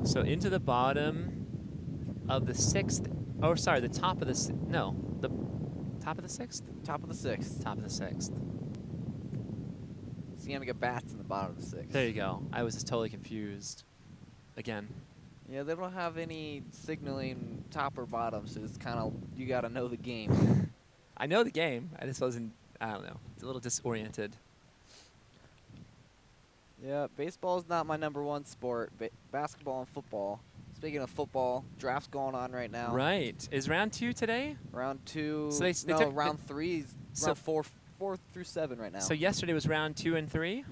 So into the bottom of the 6th. Oh, sorry, the top of the the top of the 6th. Top of the 6th. Top of the 6th. Cienega bats in the bottom of the 6th. There you go. I was just totally confused. Again. Yeah, they don't have any signaling top or bottom, so it's kind of, you got to know the game. I know the game. I just wasn't, I don't know. It's a little disoriented. Yeah, baseball is not my #1 sport. Basketball and football. Speaking of football, draft's going on right now. Right. Is round 2 today? Round 2. So they no, took round 3 is so round 4 through 7 right now. So yesterday was round 2 and 3?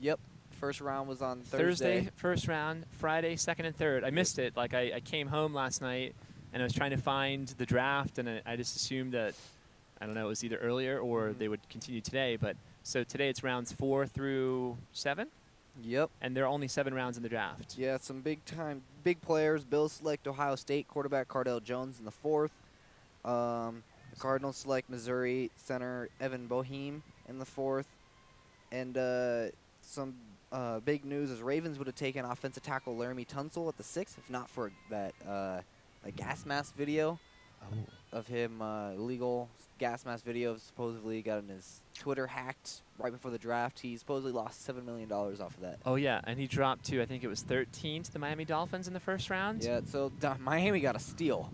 Yep. First round was on Thursday. First round. Friday, 2nd and 3rd. I missed it. Like, I came home last night, and I was trying to find the draft, and I just assumed that, I don't know, it was either earlier or they would continue today. But so today it's rounds 4 through 7? Yep. And there are only 7 rounds in the draft. Yeah, some big players. Bills select Ohio State quarterback Cardell Jones in the 4th. The Cardinals select Missouri center Evan Boeheim in the 4th. And some big news is Ravens would have taken offensive tackle Laramie Tunsil at the 6th, if not for that gas mask video of him, illegal gas mask video supposedly got in his Twitter hacked right before the draft. He supposedly lost $7 million off of that. Oh, yeah, and he dropped to, I think it was 13 to the Miami Dolphins in the first round. Yeah, so Miami got a steal.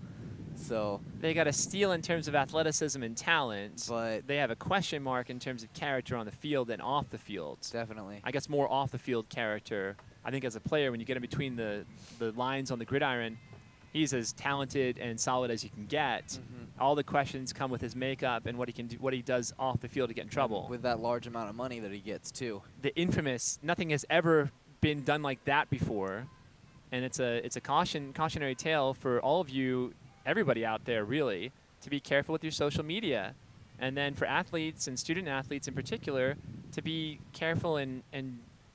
So they got a steal in terms of athleticism and talent, but they have a question mark in terms of character on the field and off the field. Definitely. I guess more off the field character. I think as a player, when you get in between the lines on the gridiron, he's as talented and solid as you can get. Mm-hmm. All the questions come with his makeup and what he can do, what he does off the field to get in trouble. With that large amount of money that he gets too. The infamous, nothing has ever been done like that before, and it's a cautionary tale for all of you, everybody out there really, to be careful with your social media, and then for athletes and student athletes in particular, to be careful and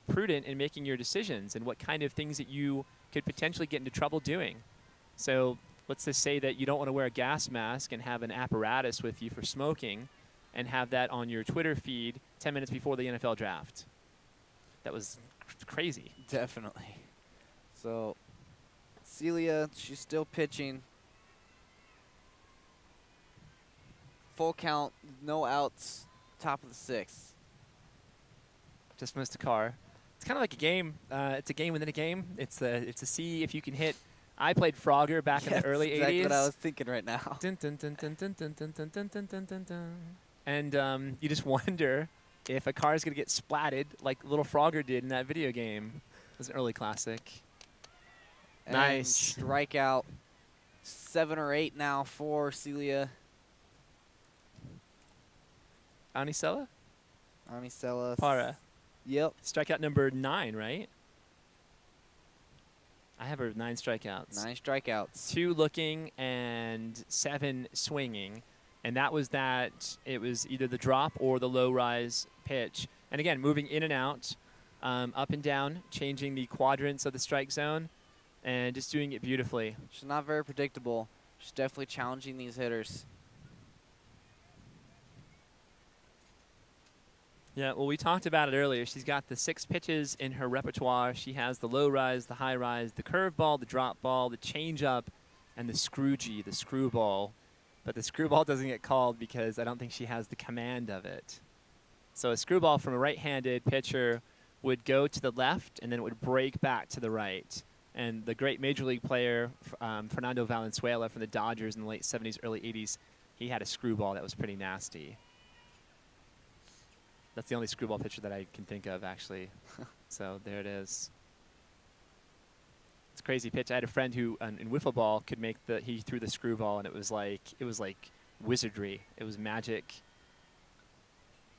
prudent in making your decisions and what kind of things that you could potentially get into trouble doing. So let's just say that you don't want to wear a gas mask and have an apparatus with you for smoking and have that on your Twitter feed 10 minutes before the NFL draft. That was crazy. Definitely. So Celia, she's still pitching. Full count, no outs, top of the 6th. Just missed a car. It's kind of like a game. It's a game within a game. It's to see if you can hit. I played Frogger back in the early 80s. Exactly what I was thinking right now. And you just wonder if a car is going to get splatted like little Frogger did in that video game. It was an early classic. And Nice. Strikeout, 7 or 8 now for Celia. Anisela? Anisela. Para. Yep. Strikeout number 9, right? I have her with 9 strikeouts. 9 strikeouts. 2 looking and 7 swinging. And that was that. It was either the drop or the low rise pitch. And again, moving in and out, up and down, changing the quadrants of the strike zone, and just doing it beautifully. She's not very predictable. She's definitely challenging these hitters. Yeah, well, we talked about it earlier. She's got the 6 pitches in her repertoire. She has the low rise, the high rise, the curveball, the drop ball, the changeup, and the scroogey, the screwball. But the screwball doesn't get called because I don't think she has the command of it. So a screwball from a right-handed pitcher would go to the left, and then it would break back to the right. And the great Major League player, Fernando Valenzuela from the Dodgers in the late 70s, early 80s, he had a screwball that was pretty nasty. That's the only screwball pitcher that I can think of, actually. So there it is. crazy pitch. I had a friend who in wiffle ball could make he threw the screwball, and it was like wizardry. It was magic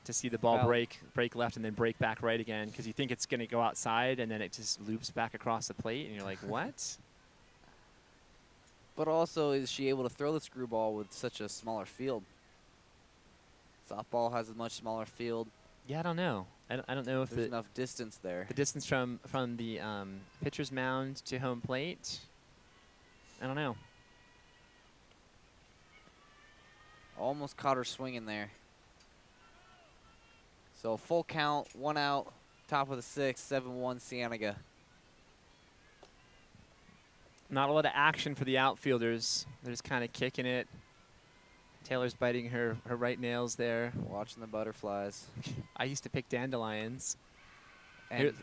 to see the ball Foul. break left and then break back right again, because you think it's going to go outside and then it just loops back across the plate, and you're like, what? But also, is she able to throw the screwball with such a smaller field? Softball has a much smaller field. Yeah, I don't know. I don't know if There's enough distance there. the distance from the pitcher's mound to home plate, I don't know. Almost caught her swinging there. So full count, 1 out, top of the 6th, 7-1 Cienega. Not a lot of action for the outfielders. They're just kind of kicking it. Taylor's biting her right nails there. Watching the butterflies. I used to pick dandelions. And Here-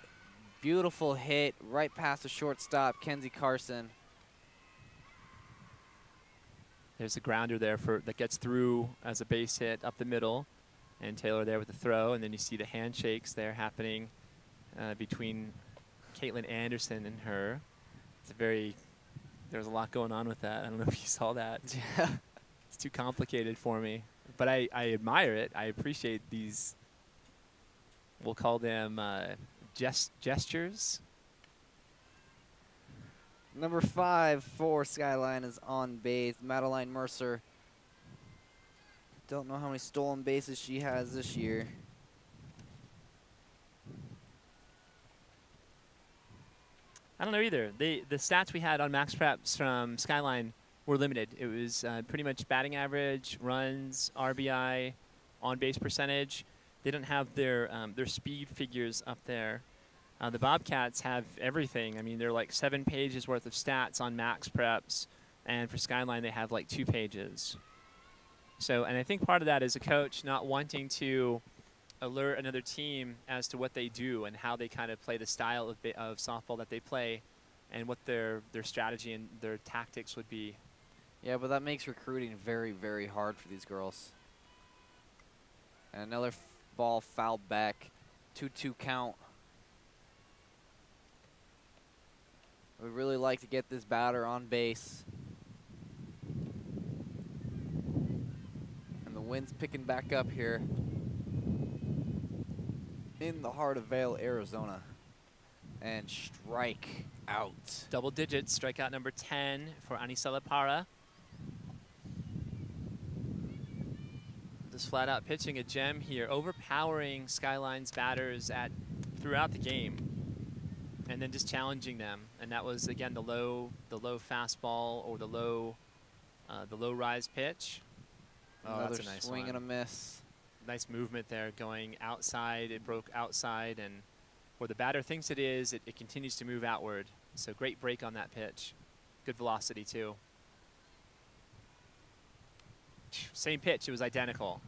beautiful hit right past the shortstop, Kenzie Carson. There's a grounder there that gets through as a base hit up the middle. And Taylor there with the throw. And then you see the handshakes there happening between Caitlin Anderson and her. There's a lot going on with that. I don't know if you saw that. Yeah. It's too complicated for me. But I admire it. I appreciate these, we'll call them gestures. Number 5 for Skyline is on base, Madeline Mercer. Don't know how many stolen bases she has this year. I don't know either. The stats we had on Max Preps from Skyline were limited. It was pretty much batting average, runs, RBI, on-base percentage. They don't have their speed figures up there. The Bobcats have everything. I mean, they're like 7 pages worth of stats on Max Preps, and for Skyline they have like 2 pages. So, and I think part of that is a coach not wanting to alert another team as to what they do and how they kind of play the style of softball that they play, and what their strategy and their tactics would be. Yeah, but that makes recruiting very, very hard for these girls. And another ball fouled back, 2-2 count. We'd really like to get this batter on base. And the wind's picking back up here in the heart of Vail, Arizona. And strike out. Double digits, strikeout number 10 for Anisela Para. Just flat out pitching a gem here, overpowering Skyline's batters throughout the game, and then just challenging them. And that was again the low fastball or the low rise pitch. Oh, Another that's a nice swing one. and a miss. Nice movement there, going outside. It broke outside, and where the batter thinks it is, it continues to move outward. So great break on that pitch. Good velocity too. Same pitch, it was identical.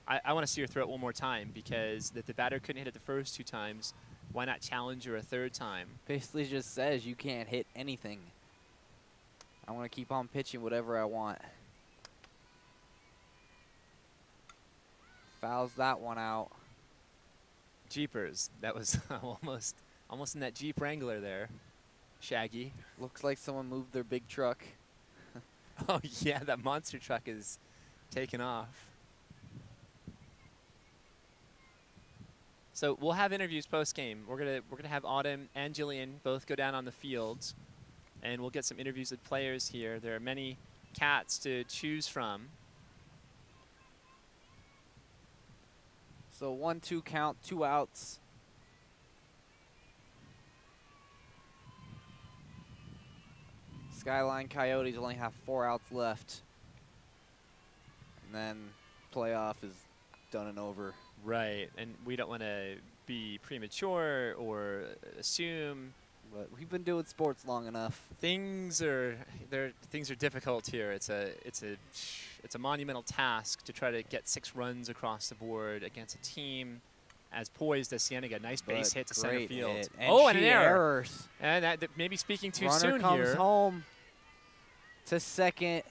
I want to see her throw it one more time, because the batter couldn't hit it the first 2 times. Why not challenge her a 3rd time? Basically just says you can't hit anything. I want to keep on pitching whatever I want. Fouls that one out. Jeepers, that was almost in that Jeep Wrangler there. Shaggy. Looks like someone moved their big truck. Oh yeah, that monster truck is taken off. So we'll have interviews post game. We're gonna have Autumn and Jillian both go down on the field, and we'll get some interviews with players here. There are many cats to choose from. So 1-2 count, 2 outs. Skyline Coyotes only have 4 outs left. And then playoff is done and over. Right, and we don't want to be premature or assume. But we've been doing sports long enough. Things are difficult here. It's a monumental task to try to get 6 runs across the board against a team as poised as Cienega. Nice base hit to center Great field. hit. And Oh, and an she error. errors. And that maybe speaking too Runner soon comes here. home to second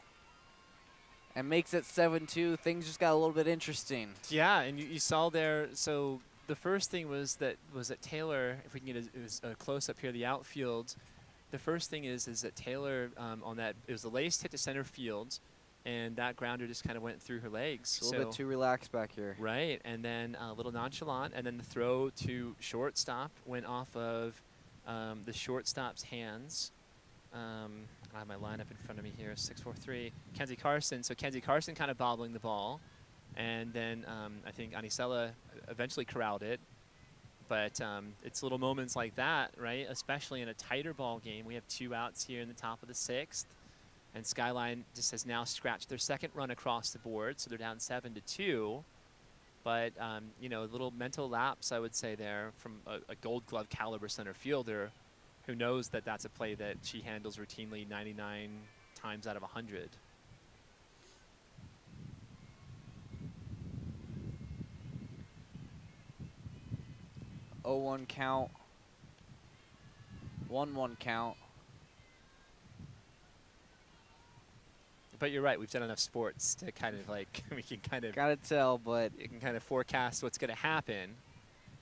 and makes it 7-2. Things just got a little bit interesting. Yeah, and you saw there. So the first thing was that Taylor, if we can get a close up here, the outfield, the first thing is that Taylor on that, it was a laced hit to center field, and that grounder just kind of went through her legs. A little bit too relaxed back here. Right, and then a little nonchalant, and then the throw to shortstop went off of the shortstop's hands. I have my lineup in front of me here, 6-4-3. Kenzie Carson, so Kenzie Carson kind of bobbling the ball, and then I think Anisela eventually corralled it. But it's little moments like that, right, especially in a tighter ball game. We have 2 outs here in the top of the 6th. And Skyline just has now scratched their second run across the board, so they're down 7-2. But, you know, a little mental lapse, I would say, there from a Gold Glove caliber center fielder who knows that that's a play that she handles routinely 99 times out of 100. Oh, 1 count. 1-1 count. But you're right, we've done enough sports to kind of like, we can kind of... Gotta tell, but... You can kind of forecast what's going to happen.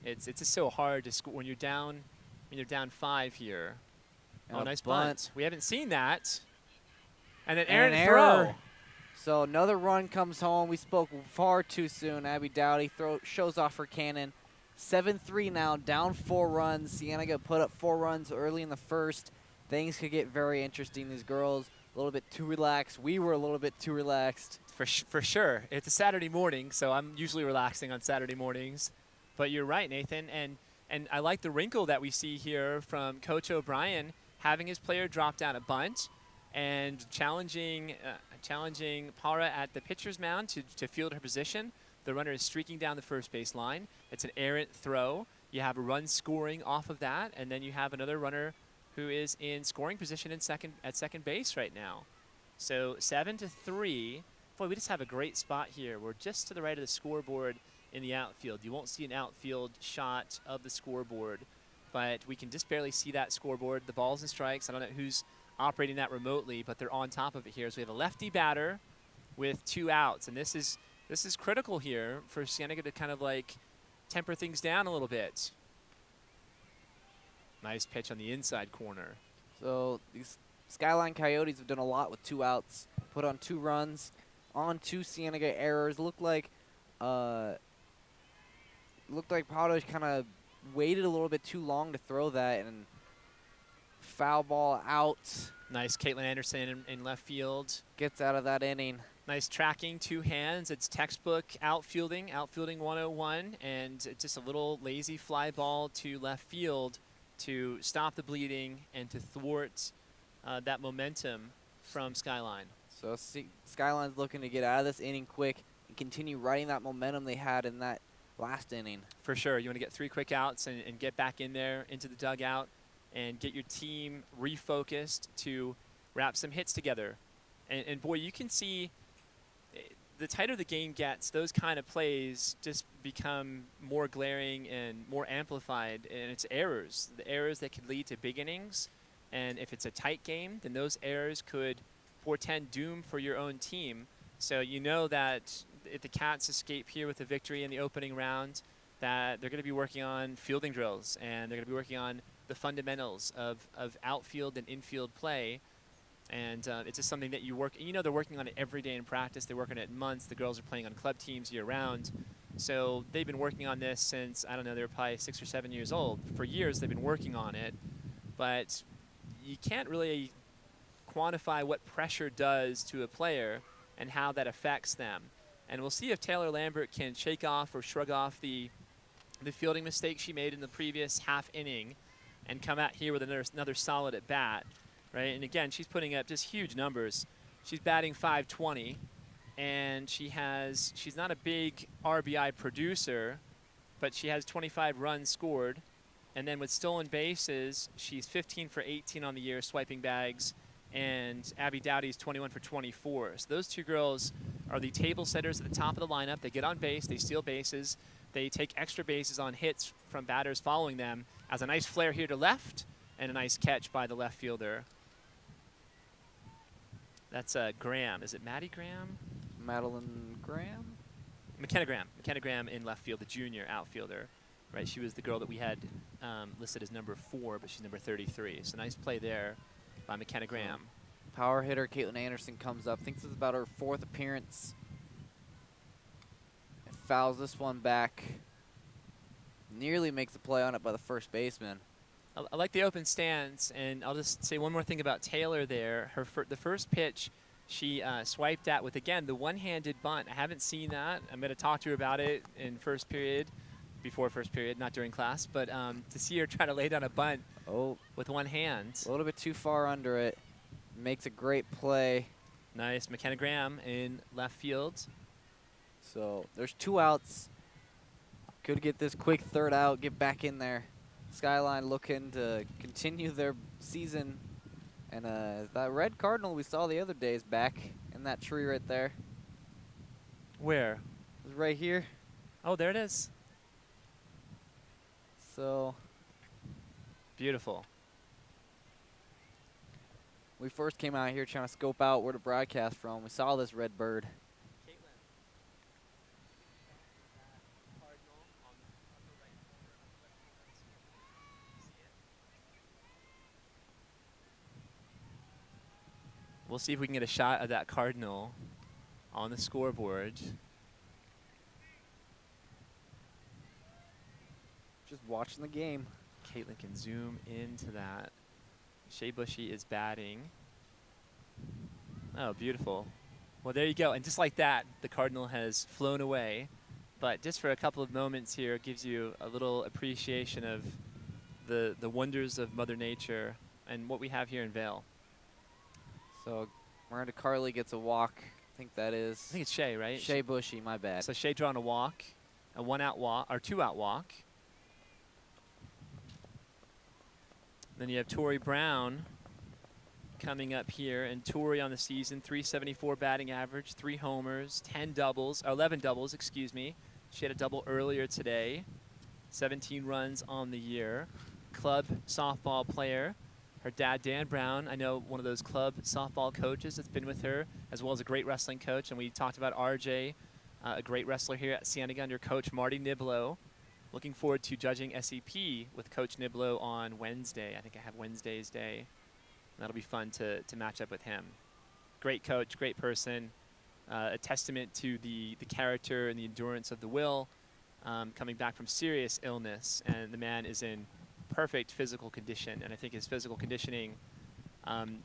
It's just so hard to score when you're down 5 here. And oh, a nice bunt. bunt. We haven't seen that. And then And an errant error. So another run comes home. We spoke far too soon. Abby Dowdy shows off her cannon. 7-3 now, down 4 runs. Cienega put up 4 runs early in the first. Things could get very interesting. These girls a little bit too relaxed. We were a little bit too relaxed. For sure. It's a Saturday morning, so I'm usually relaxing on Saturday mornings. But you're right, Nathan. And I like the wrinkle that we see here from Coach O'Brien having his player drop down a bunt and challenging Para at the pitcher's mound to field her position. The runner is streaking down the first base line. It's an errant throw. You have a run scoring off of that, and then you have another runner who is in scoring position at second base right now. So 7-3. Boy, we just have a great spot here. We're just to the right of the scoreboard in the outfield. You won't see an outfield shot of the scoreboard, but we can just barely see that scoreboard. The balls and strikes, I don't know who's operating that remotely, but they're on top of it here. So we have a lefty batter with 2 outs, and this is critical here for Cienega to kind of like temper things down a little bit. Nice pitch on the inside corner. So these Skyline Coyotes have done a lot with 2 outs. Put on 2 runs on 2 Cienega errors. Looked like Powder kind of waited a little bit too long to throw that, and foul ball out. Nice Caitlin Anderson in left field. Gets out of that inning. Nice tracking, 2 hands. It's textbook outfielding 101, and just a little lazy fly ball to left field to stop the bleeding and to thwart that momentum from Skyline. So Skyline's looking to get out of this inning quick and continue riding that momentum they had in that last inning. For sure. You want to get 3 quick outs and get back in there into the dugout and get your team refocused to wrap some hits together. And boy, you can see the tighter the game gets, those kind of plays just become more glaring and more amplified, and it's errors. The errors that could lead to big innings, and if it's a tight game, then those errors could portend doom for your own team. So you know that if the Cats escape here with a victory in the opening round, that they're going to be working on fielding drills, and they're going to be working on the fundamentals of outfield and infield play. And it's just something that you work, you know, they're working on it every day in practice. They work on it months. The girls are playing on club teams year round. So they've been working on this since, I don't know, they were probably 6 or 7 years old. For years they've been working on it. But you can't really quantify what pressure does to a player and how that affects them. And we'll see if Taylor Lambert can shake off or shrug off the fielding mistake she made in the previous half inning and come out here with another solid at bat. Right, and again, she's putting up just huge numbers. She's batting .520, and she's not a big RBI producer, but she has 25 runs scored. And then with stolen bases, she's 15 for 18 on the year, swiping bags, and Abby Dowdy's 21 for 24. So those 2 girls are the table setters at the top of the lineup. They get on base, they steal bases, they take extra bases on hits from batters following them. As a nice flare here to left, and a nice catch by the left fielder. That's Graham. Is it Maddie Graham? Madeline Graham? McKenna Graham. McKenna Graham in left field, the junior outfielder. right? She was the girl that we had listed as number 4, but she's number 33. So nice play there by McKenna Graham. Power hitter Caitlin Anderson comes up. Thinks it's about her 4th appearance. And fouls this one back. Nearly makes a play on it by the first baseman. I like the open stance, and I'll just say one more thing about Taylor there. The first pitch she swiped at with, again, the one-handed bunt. I haven't seen that. I'm going to talk to her about it in first period, before first period, not during class. But to see her try to lay down a bunt with one hand. A little bit too far under it. Makes a great play. Nice. McKenna Graham in left field. So there's 2 outs. Could get this quick 3rd out, get back in there. Skyline looking to continue their season. And that red cardinal we saw the other day is back in that tree right there. Where? It's right here. Oh, there it is. So beautiful. We first came out here trying to scope out where to broadcast from. We saw this red bird. We'll see if we can get a shot of that cardinal on the scoreboard. Just watching the game. Caitlin can zoom into that. Shea Bushy is batting. Oh, beautiful. Well, there you go. And just like that, the cardinal has flown away. But just for a couple of moments here, it gives you a little appreciation of the wonders of Mother Nature and what we have here in Vail. So Miranda Carley gets a walk. I think that is. I think it's Shea, right? Shea Bushy, my bad. So Shea drawing a walk, a 1-out walk, or 2-out walk. Then you have Tori Brown coming up here, and Tori on the season, 374 batting average, 3 homers, 11 doubles, excuse me. She had a double earlier today, 17 runs on the year. Club softball player. Her dad, Dan Brown, I know one of those club softball coaches that's been with her, as well as a great wrestling coach. And we talked about RJ, a great wrestler here at Cienega under Coach Marty Niblo. Looking forward to judging SEP with Coach Niblo on Wednesday. I think I have Wednesday's day. That'll be fun to match up with him. Great coach, great person, a testament to the character and the endurance of the will, coming back from serious illness. And the man is in perfect physical condition, and I think his physical conditioning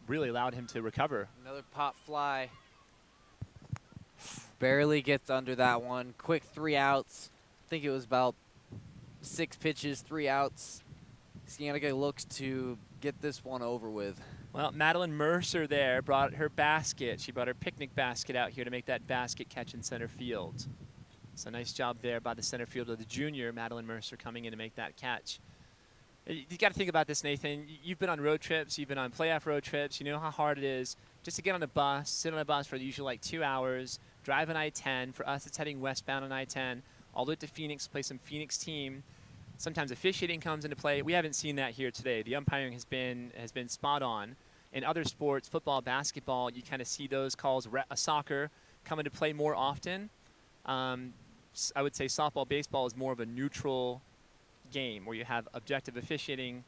really allowed him to recover. Another pop fly. Barely gets under that one. Quick 3 outs. I think it was about 6 pitches, 3 outs. Cienega looks to get this one over with. Well, Madeline Mercer there brought her basket. She brought her picnic basket out here to make that basket catch in center field. So nice job there by the center fielder, the junior, Madeline Mercer, coming in to make that catch. You got to think about this, Nathan. You've been on road trips. You've been on playoff road trips. You know how hard it is just to get on a bus, sit on a bus for usually like 2 hours, drive on I-10. For us, it's heading westbound on I-10, all the way to Phoenix, play some Phoenix team. Sometimes officiating comes into play. We haven't seen that here today. The umpiring has been spot on. In other sports, football, basketball, you kind of see those calls. Soccer come into play more often. I would say softball, baseball is more of a neutral game where you have objective officiating,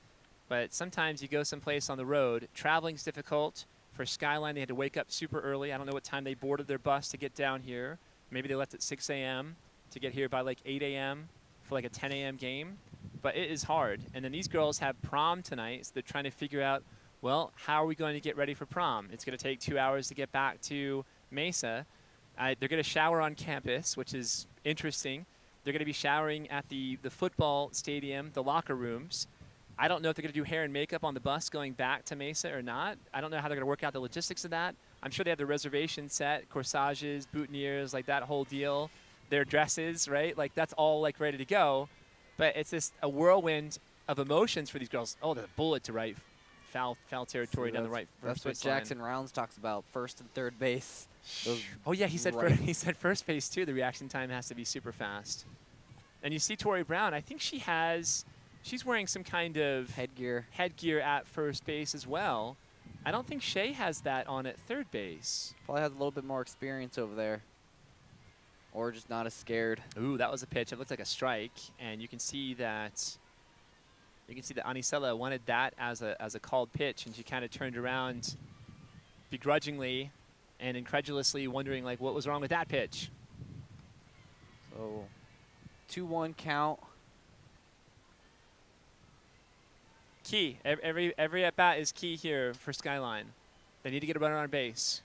but sometimes you go someplace on the road. Traveling's difficult. For Skyline, they had to wake up super early. I don't know what time they boarded their bus to get down here. Maybe they left at 6 a.m. to get here by like 8 a.m. for like a 10 a.m. game, but it is hard. And then these girls have prom tonight, so they're trying to figure out, well, how are we going to get ready for prom? It's going to take 2 hours to get back to Mesa. They're going to shower on campus, which is interesting. They're going to be showering at the football stadium, the locker rooms. I don't know if they're going to do hair and makeup on the bus going back to Mesa or not. I don't know how they're going to work out the logistics of that. I'm sure they have the reservation set, corsages, boutonnieres, like that whole deal. Their dresses, right? Like that's all like ready to go. But it's just a whirlwind of emotions for these girls. Oh, the bullet to right, foul territory down the right. That's what Jackson Rounds talks about, first and third base. Oh yeah, he said first base too. The reaction time has to be super fast. And you see Tori Brown. I think she's wearing some kind of headgear at first base as well. I don't think Shea has that on at third base. Probably has a little bit more experience over there. or just not as scared. Ooh, that was a pitch. It looked like a strike, and you can see that. You can see that Anicela wanted that as a called pitch, and she kind of turned around begrudgingly and incredulously, wondering like what was wrong with that pitch. So 2-1 count. Key. Every at bat is key here for Skyline. They need to get a runner on base.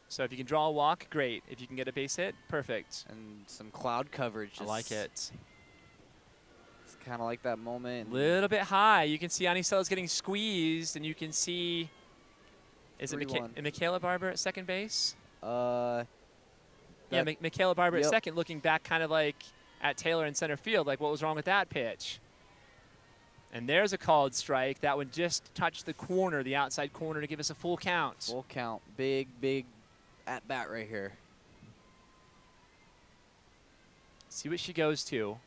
So if you can draw a walk, great. If you can get a base hit, perfect. And some cloud coverage. I like it. It's kind of like that moment. A little bit high. You can see Anicela's getting squeezed, and you can see. Is it Michaela Barber at second base? Yeah, Michaela Barber at second, looking back kind of like at Taylor in center field, like what was wrong with that pitch? And there's a called strike. That one just touched the corner, the outside corner, to give us a full count. Full count. Big, big at bat right here. See what she goes to.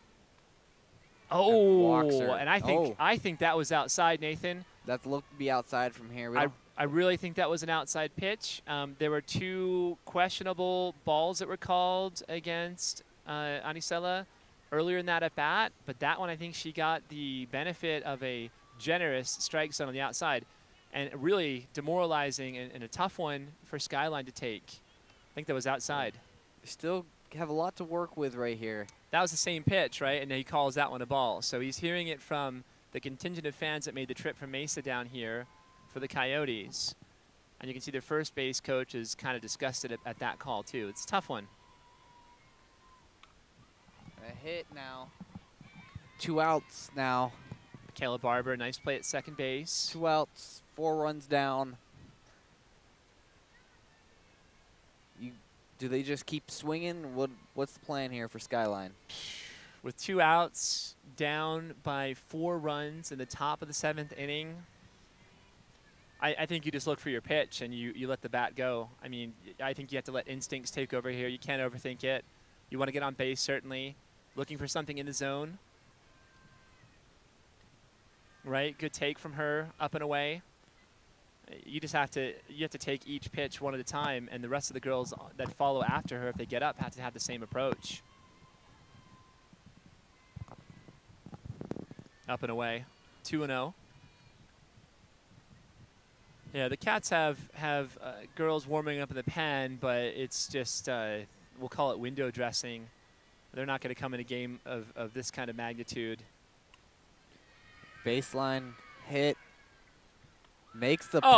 Oh, and I think that was outside, Nathan. That looked to be outside from here. I really think that was an outside pitch. There were 2 questionable balls that were called against Anicela earlier in that at bat, but that one I think she got the benefit of a generous strike zone on the outside, and really demoralizing and a tough one for Skyline to take. I think that was outside. Still have a lot to work with right here. That was the same pitch, right? And he calls that one a ball. So he's hearing it from the contingent of fans that made the trip from Mesa down here for the Coyotes. And you can see their first base coach is kind of disgusted at that call, too. It's a tough one. A hit now. 2 outs now. Michaela Barber, nice play at second base. 2 outs, 4 runs down. Do they just keep swinging? What's the plan here for Skyline? With 2 outs, down by 4 runs in the top of the 7th inning, I think you just look for your pitch and you let the bat go. I mean, I think you have to let instincts take over here. You can't overthink it. You want to get on base, certainly. Looking for something in the zone. Right? Good take from her, up and away. You have to take each pitch one at a time, and the rest of the girls that follow after her, if they get up, have to have the same approach. Up and away, 2-0. Yeah, the Cats have girls warming up in the pen, but it's just we'll call it window dressing. They're not going to come in a game of this kind of magnitude. Baseline hit. Makes the play.